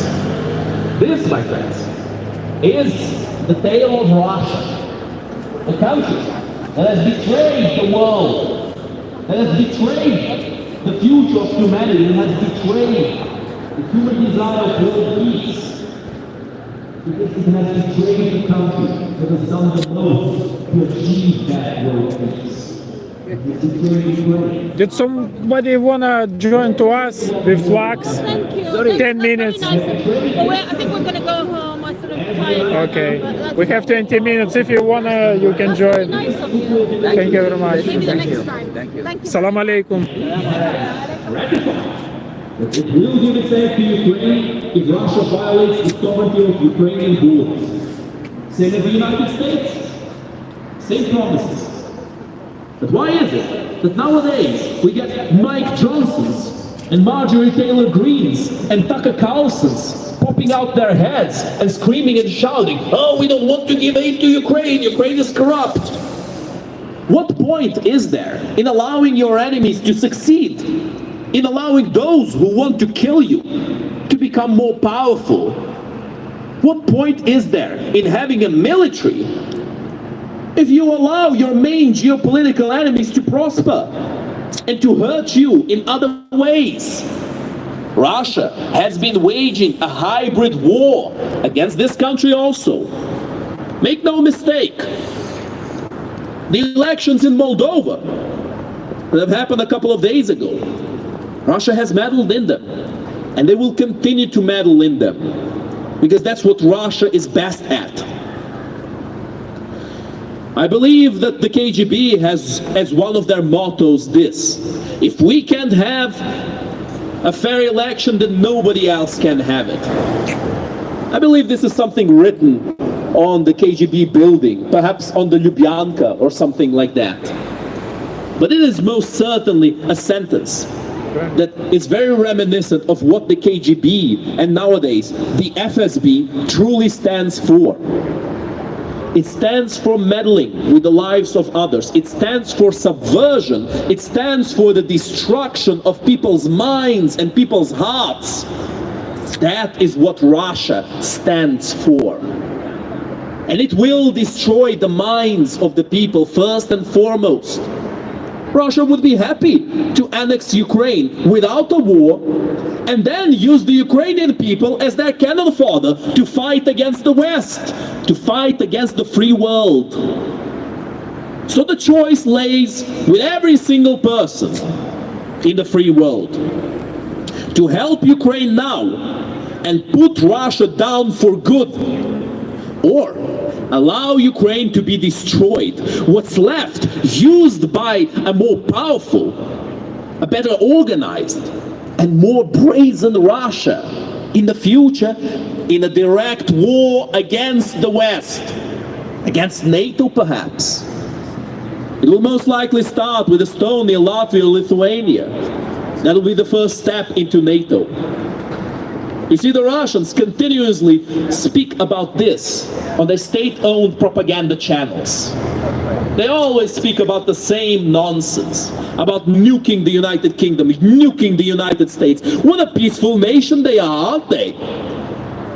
Speaker 1: This, my friends, is the tale of Russia, a country that has betrayed the world, that has betrayed the future of humanity, and has betrayed the human desire for world peace. Because it has betrayed the country that has done the most to achieve that world peace.
Speaker 2: Did somebody wanna join to us with flags?
Speaker 11: Thank you.
Speaker 2: 10 minutes.
Speaker 11: That's very nice. Well, I think we're going to go home. I'm sort of tired.
Speaker 2: Okay. We have 20 minutes. If you wanna, you can join.
Speaker 11: Nice of you.
Speaker 2: Thank you very much.
Speaker 11: Maybe the next time. Thank you.
Speaker 2: Salam alaikum.
Speaker 1: It will give its aid to Ukraine if Russia violates the sovereignty of Ukrainian borders. Same as the United States. Same promises. But why is it that nowadays we get Mike Johnsons and Marjorie Taylor Greens and Tucker Carlsons popping out their heads and screaming and shouting, "Oh, we don't want to give aid to Ukraine, Ukraine is corrupt." What point is there in allowing your enemies to succeed? In allowing those who want to kill you to become more powerful? What point is there in having a military if you allow your main geopolitical enemies to prosper and to hurt you in other ways? Russia has been waging a hybrid war against this country also. Make no mistake, the elections in Moldova that have happened a couple of days ago, Russia has meddled in them, and they will continue to meddle in them, because that's what Russia is best at. I believe that the KGB has as one of their mottos this: if we can't have a fair election, then nobody else can have it. I believe this is something written on the KGB building, perhaps on the Lubyanka or something like that. But it is most certainly a sentence that is very reminiscent of what the KGB and nowadays the FSB truly stands for. It stands for meddling with the lives of others. It stands for subversion. It stands for the destruction of people's minds and people's hearts. That is what Russia stands for. And it will destroy the minds of the people first and foremost. Russia would be happy to annex Ukraine without a war and then use the Ukrainian people as their cannon fodder to fight against the West, to fight against the free world. So the choice lays with every single person in the free world to help Ukraine now and put Russia down for good, or allow Ukraine to be destroyed. What's left, used by a more powerful, a better organized, and more brazen Russia in the future, in a direct war against the West, against NATO perhaps. It will most likely start with Estonia, Latvia, Lithuania. That will be the first step into NATO. You see, the Russians continuously speak about this on their state-owned propaganda channels. They always speak about the same nonsense, about nuking the United Kingdom, nuking the United States. What a peaceful nation they are, aren't they?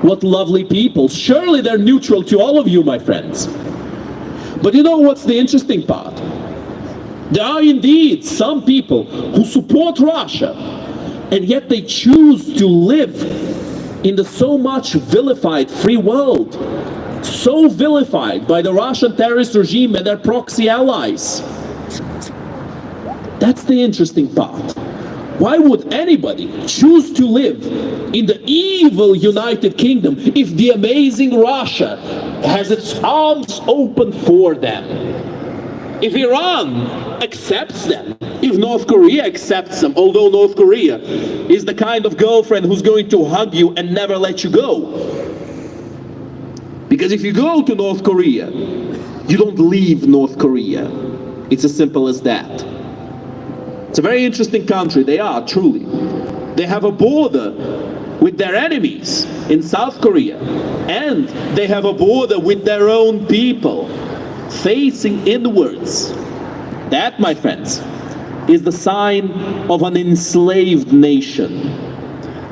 Speaker 1: What lovely people. Surely they're neutral to all of you, my friends. But you know what's the interesting part? There are indeed some people who support Russia, and yet they choose to live in the so much vilified free world, so vilified by the Russian terrorist regime and their proxy allies. That's the interesting part. Why would anybody choose to live in the evil United Kingdom if the amazing Russia has its arms open for them? If Iran accepts them, if North Korea accepts them, although North Korea is the kind of girlfriend who's going to hug you and never let you go. Because if you go to North Korea, you don't leave North Korea. It's as simple as that. It's a very interesting country, they are, truly. They have a border with their enemies in South Korea, and they have a border with their own people, facing inwards. That, my friends, is the sign of an enslaved nation.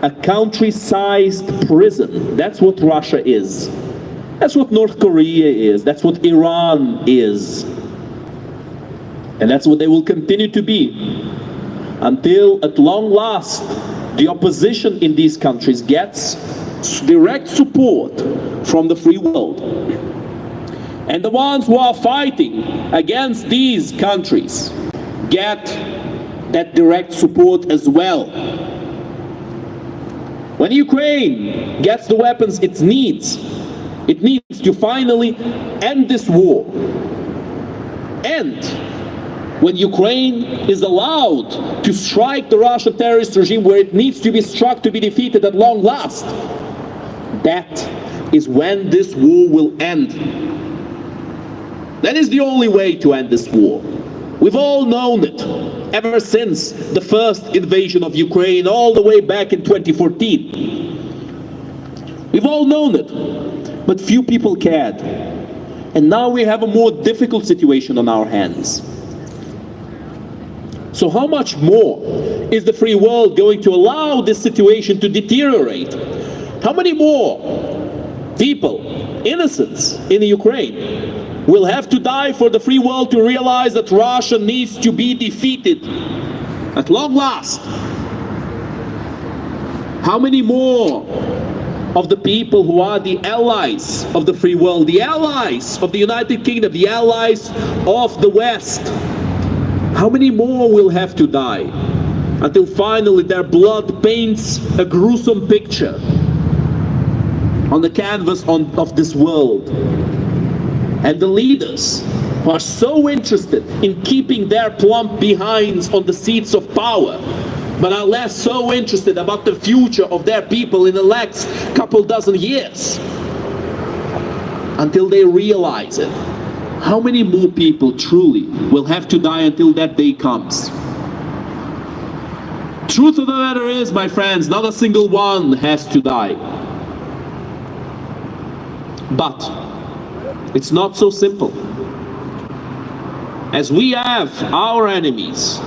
Speaker 1: a country-sized prison. That's what Russia is. That's what North Korea is. That's what Iran is. And that's what they will continue to be until, at long last, the opposition in these countries gets direct support from the free world. And the ones who are fighting against these countries get that direct support as well. When Ukraine gets the weapons it needs to finally end this war. And when Ukraine is allowed to strike the Russian terrorist regime where it needs to be struck to be defeated at long last, that is when this war will end. That is the only way to end this war. We've all known it ever since the first invasion of Ukraine, all the way back in 2014. We've all known it, but few people cared. And now we have a more difficult situation on our hands. So how much more is the free world going to allow this situation to deteriorate? How many more people, innocents in Ukraine, will have to die for the free world to realize that Russia needs to be defeated at long last? How many more of the people who are the allies of the free world, the allies of the United Kingdom, the allies of the West, how many more will have to die until finally their blood paints a gruesome picture on the canvas of this world? And the leaders who are so interested in keeping their plump behinds on the seats of power, but are less so interested about the future of their people in the next couple dozen years, until they realize it. How many more people truly will have to die until that day comes? Truth of the matter is, my friends, not a single one has to die. But it's not so simple. As we have our enemies,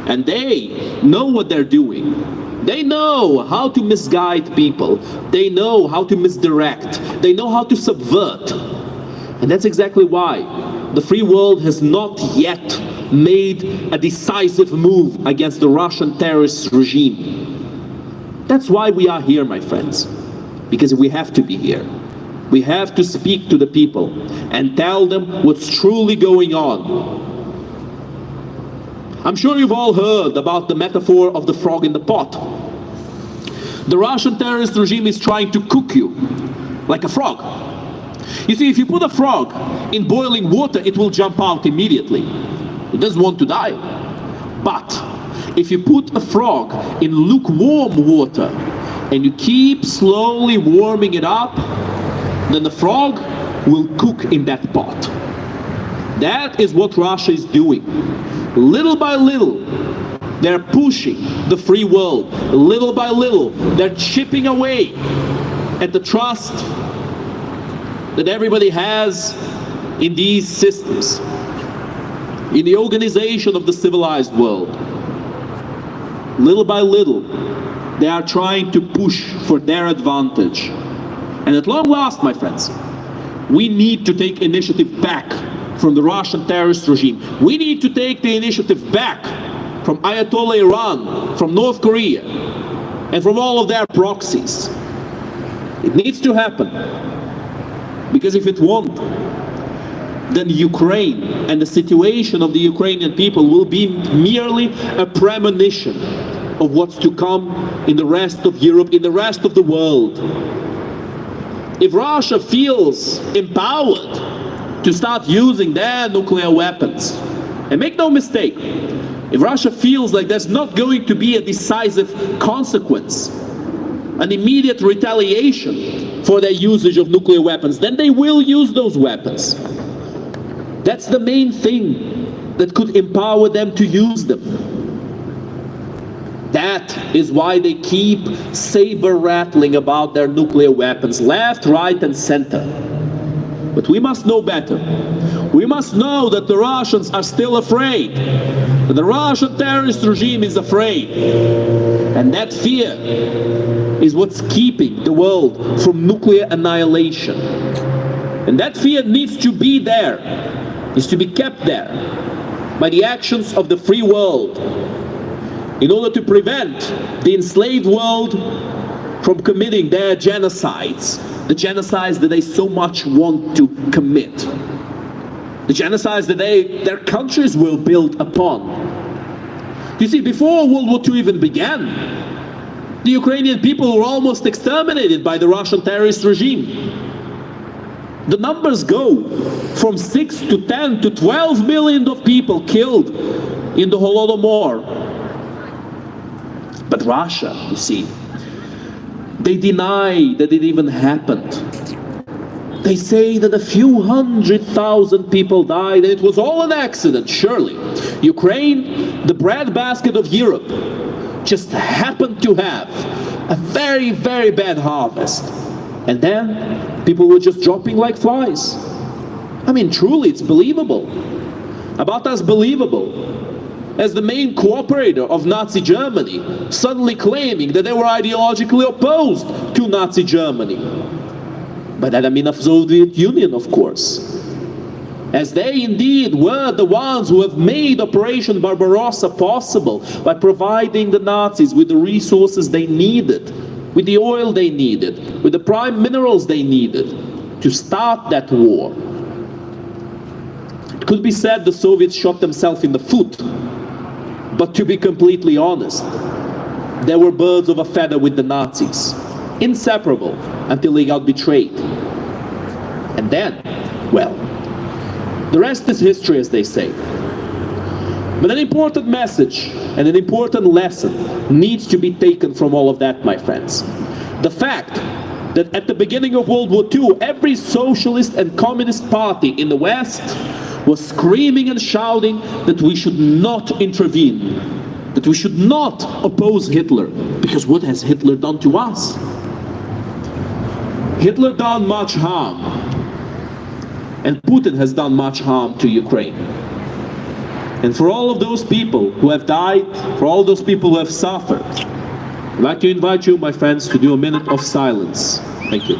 Speaker 1: and they know what they're doing. They know how to misguide people. They know how to misdirect. They know how to subvert. And that's exactly why the free world has not yet made a decisive move against the Russian terrorist regime. That's why we are here, my friends. Because we have to be here. We have to speak to the people and tell them what's truly going on. I'm sure you've all heard about the metaphor of the frog in the pot. The Russian terrorist regime is trying to cook you like a frog. You see, if you put a frog in boiling water, it will jump out immediately. It doesn't want to die. But if you put a frog in lukewarm water and you keep slowly warming it up, then the frog will cook in that pot. That is what Russia is doing. Little by little, they're pushing the free world. Little by little, they're chipping away at the trust that everybody has in these systems, in the organization of the civilized world. Little by little, they are trying to push for their advantage. And at long last, my friends, we need to take initiative back from the Russian terrorist regime. We need to take the initiative back from Ayatollah Iran, from North Korea, and from all of their proxies. It needs to happen. Because if it won't, then Ukraine and the situation of the Ukrainian people will be merely a premonition of what's to come in the rest of Europe, in the rest of the world. If Russia feels empowered to start using their nuclear weapons, and make no mistake, if Russia feels like there's not going to be a decisive consequence, an immediate retaliation for their usage of nuclear weapons, then they will use those weapons. That's the main thing that could empower them to use them. That is why they keep saber-rattling about their nuclear weapons, left, right, and center. But we must know better. We must know that the Russians are still afraid. That the Russian terrorist regime is afraid. And that fear is what's keeping the world from nuclear annihilation. And that fear needs to be there, is to be kept there by the actions of the free world in order to prevent the enslaved world from committing their genocides, the genocides that they so much want to commit, the genocides that their countries will build upon. You see, before World War II even began, the Ukrainian people were almost exterminated by the Russian terrorist regime. The numbers go from 6 to 10 to 12 million of people killed in the Holodomor. But Russia, you see, they deny that it even happened. They say that a few 100,000 people died and it was all an accident, surely. Ukraine, the breadbasket of Europe, just happened to have a very, very bad harvest. And then people were just dropping like flies. I mean, truly, it's believable. About as believable as the main cooperator of Nazi Germany suddenly claiming that they were ideologically opposed to Nazi Germany. By that I mean of the Soviet Union, of course. As they indeed were the ones who have made Operation Barbarossa possible by providing the Nazis with the resources they needed, with the oil they needed, with the prime minerals they needed to start that war. It could be said the Soviets shot themselves in the foot, but to be completely honest, they were birds of a feather with the Nazis, inseparable until they got betrayed. And then, well, the rest is history, as they say. But an important message and an important lesson needs to be taken from all of that, my friends. The fact that at the beginning of World War II, every socialist and communist party in the West was screaming and shouting that we should not intervene, that we should not oppose Hitler, because what has Hitler done to us? Hitler done much harm, and Putin has done much harm to Ukraine. And for all of those people who have died, for all those people who have suffered, I'd like to invite you, my friends, to do a minute of silence. Thank you.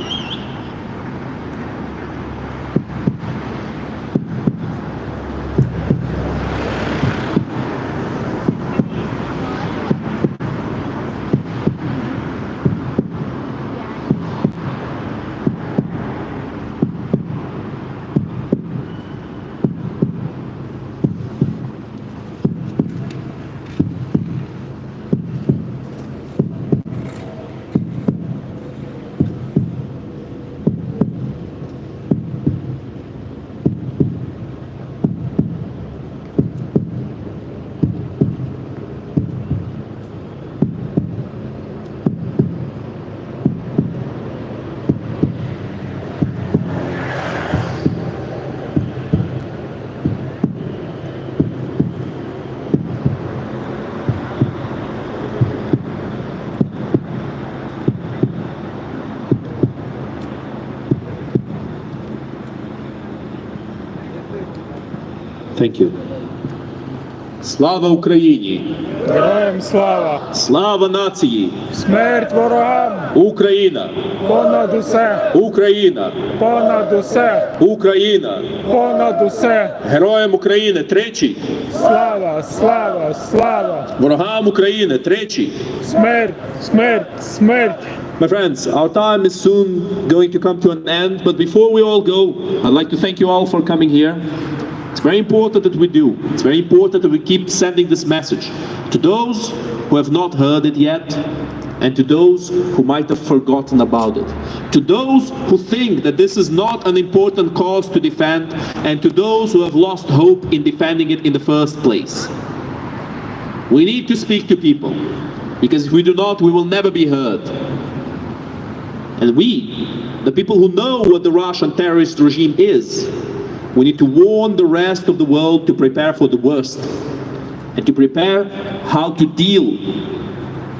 Speaker 1: Thank you. Слава Україні!
Speaker 2: Героям слава!
Speaker 1: Слава нації!
Speaker 2: Смерть ворогам!
Speaker 1: Україна!
Speaker 2: Понад усе!
Speaker 1: Україна!
Speaker 2: Понад усе!
Speaker 1: Україна!
Speaker 2: Понад усе!
Speaker 1: Героям України тричі!
Speaker 2: Слава! Слава! Слава!
Speaker 1: Ворогам України тричі!
Speaker 2: Смерть! Смерть! Смерть!
Speaker 1: My friends, our time is soon going to come to an end, but before we all go, I'd like to thank you all for coming here. It's very important that we do. It's very important that we keep sending this message to those who have not heard it yet, and to those who might have forgotten about it. To those who think that this is not an important cause to defend, and to those who have lost hope in defending it in the first place. We need to speak to people, because if we do not, we will never be heard. And we, the people who know what the Russian terrorist regime is, we need to warn the rest of the world to prepare for the worst, and to prepare how to deal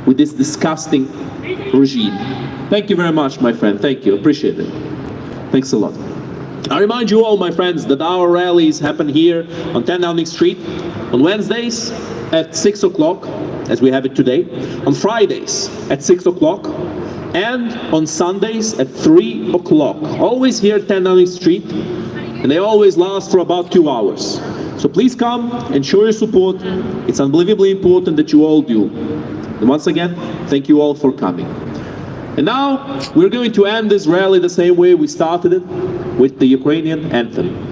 Speaker 1: with this disgusting regime. Thank you very much, my friend. Thank you. Appreciate it. Thanks a lot. I remind you all, my friends, that our rallies happen here on 10 Downing Street on Wednesdays at 6 o'clock, as we have it today, on Fridays at 6 o'clock, and on Sundays at 3 o'clock. Always here at 10 Downing Street, and they always last for about 2 hours. So please come and show your support. It's unbelievably important that you all do. And once again, thank you all for coming. And now, we're going to end this rally the same way we started it, with the Ukrainian anthem.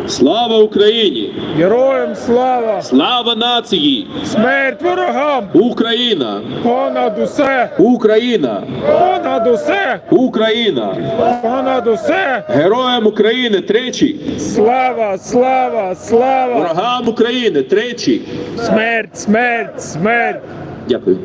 Speaker 1: Слава Україні!
Speaker 2: Героям слава!
Speaker 1: Слава нації!
Speaker 2: Смерть ворогам!
Speaker 1: Україна!
Speaker 2: Понад усе!
Speaker 1: Україна!
Speaker 2: Понад усе!
Speaker 1: Україна!
Speaker 2: Понад усе!
Speaker 1: Героям України тричі!
Speaker 2: Слава! Слава! Слава!
Speaker 1: Ворогам України тричі!
Speaker 2: Смерть! Смерть! Смерть!
Speaker 1: Дякую.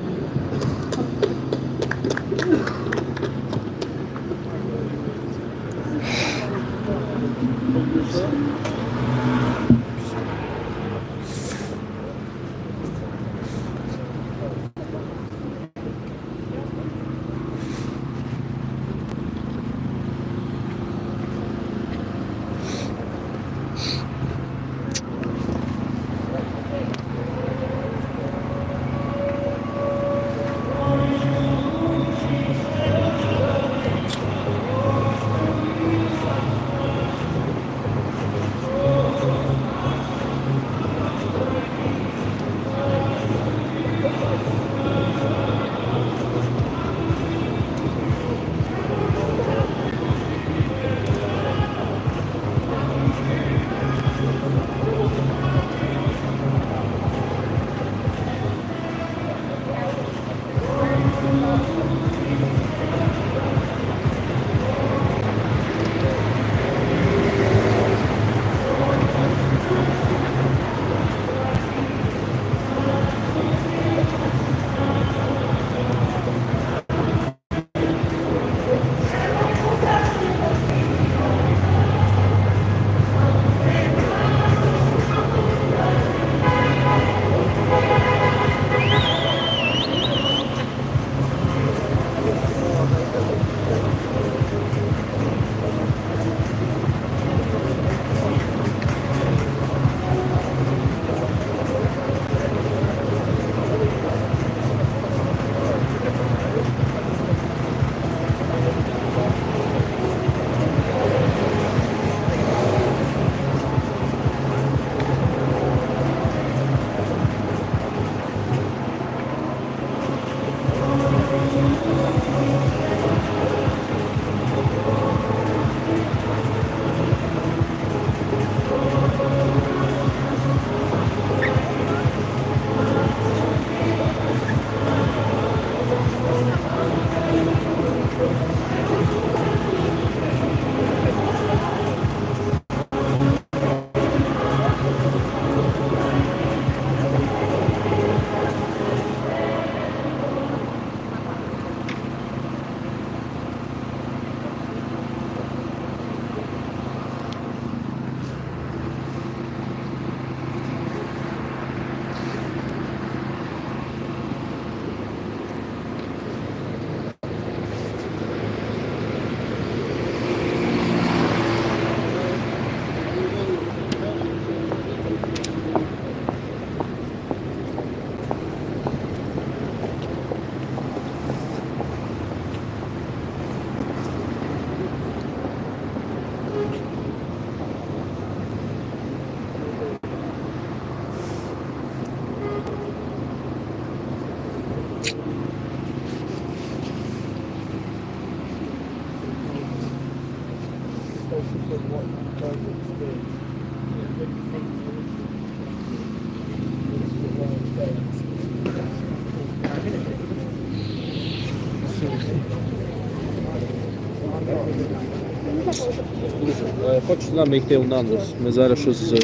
Speaker 3: Хочу з нами йти в Нандос. Ми зараз щось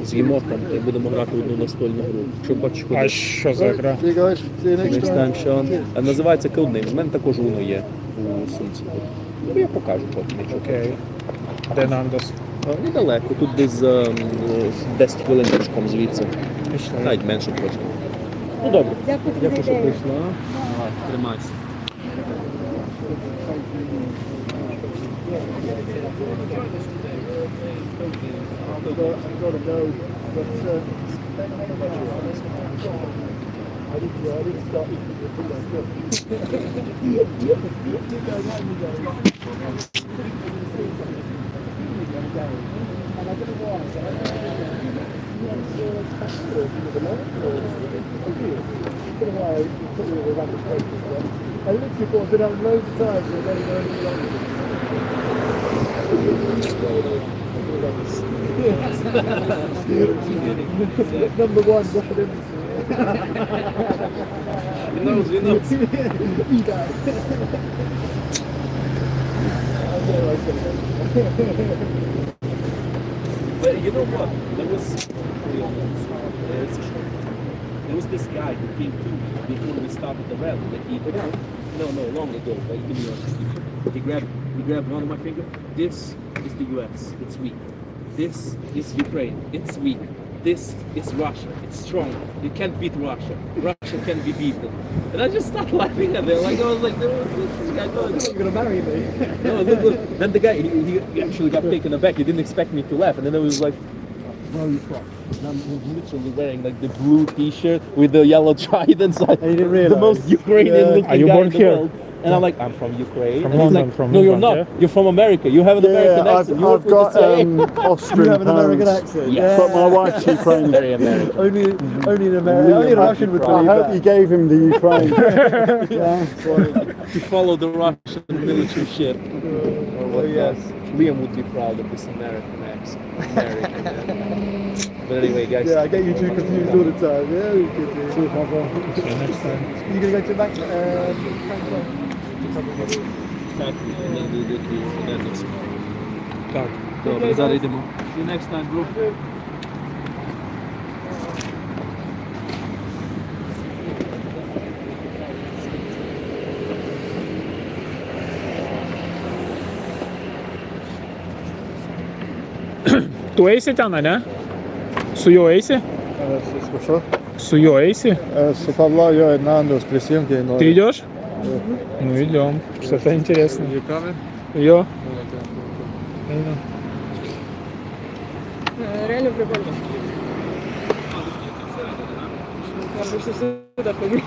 Speaker 3: з'їмо там і будемо грати в одну настольну гру. Якщо хочеш
Speaker 2: А
Speaker 3: ходити.
Speaker 2: що за гра?
Speaker 3: Next time, Sean. Називається Codenames. У мене також воно є у сумці. Ну, я покажу потім.
Speaker 2: Окей. Де Нандос?
Speaker 3: Недалеко, тут десь 10 хвилин пішком звідси. Навіть менше трошки. Ну добре. Дякую, що прийшла. Ага, тримайся.
Speaker 4: Number one,
Speaker 3: He knows. But you know what? There was this guy who came to before we started the rally. Like long ago. But give me honest. He grabbed one of my fingers. This is the US. It's weak. This is Ukraine. It's weak. This is Russia. It's strong. You can't beat Russia. Russia can be beaten. And I just started laughing at them. Like I was like, what's this guy doing? You're gonna marry me? No, look. Then the guy, he actually got taken aback. He didn't expect me to laugh. And then I was like, where are you from? And I'm literally wearing like the blue T-shirt with the yellow trident. So the most Ukrainian looking guy in the world. And I'm like, I'm from Ukraine.
Speaker 2: From
Speaker 3: and
Speaker 2: London,
Speaker 3: he's like,
Speaker 2: from
Speaker 3: no, you're
Speaker 2: England,
Speaker 3: not.
Speaker 2: yeah?
Speaker 3: You're from America. You have an American accent. You
Speaker 12: I've got Austrian
Speaker 4: You have an American
Speaker 12: parents,
Speaker 4: accent.
Speaker 3: Yes.
Speaker 12: but my wife's Ukrainian.
Speaker 3: Very American.
Speaker 4: Only an American, only a Russian would
Speaker 12: I
Speaker 4: believe
Speaker 12: hope
Speaker 4: that.
Speaker 12: you gave him the Ukraine.
Speaker 3: To follow the Russian military ship. Or what
Speaker 4: yes.
Speaker 3: Liam would be proud of this American accent. American, yeah. But anyway, guys.
Speaker 4: Yeah, I get you two confused all the time. Yeah, we could do.
Speaker 2: See you next time.
Speaker 4: You gonna go to back?
Speaker 3: Так, and then we'll go to Fernandez.
Speaker 2: Так.
Speaker 3: Добре, зараз йдемо. See you next time, bro.
Speaker 2: Tu esi ten, ne? Su juo eisi?
Speaker 12: Что?
Speaker 2: Su juo eisi?
Speaker 12: С Павла я Нандос присъемки.
Speaker 2: Ты идешь? Ну идем. Что-то интересное. Йо.
Speaker 11: Реально прикольно. Я больше сюда ходил.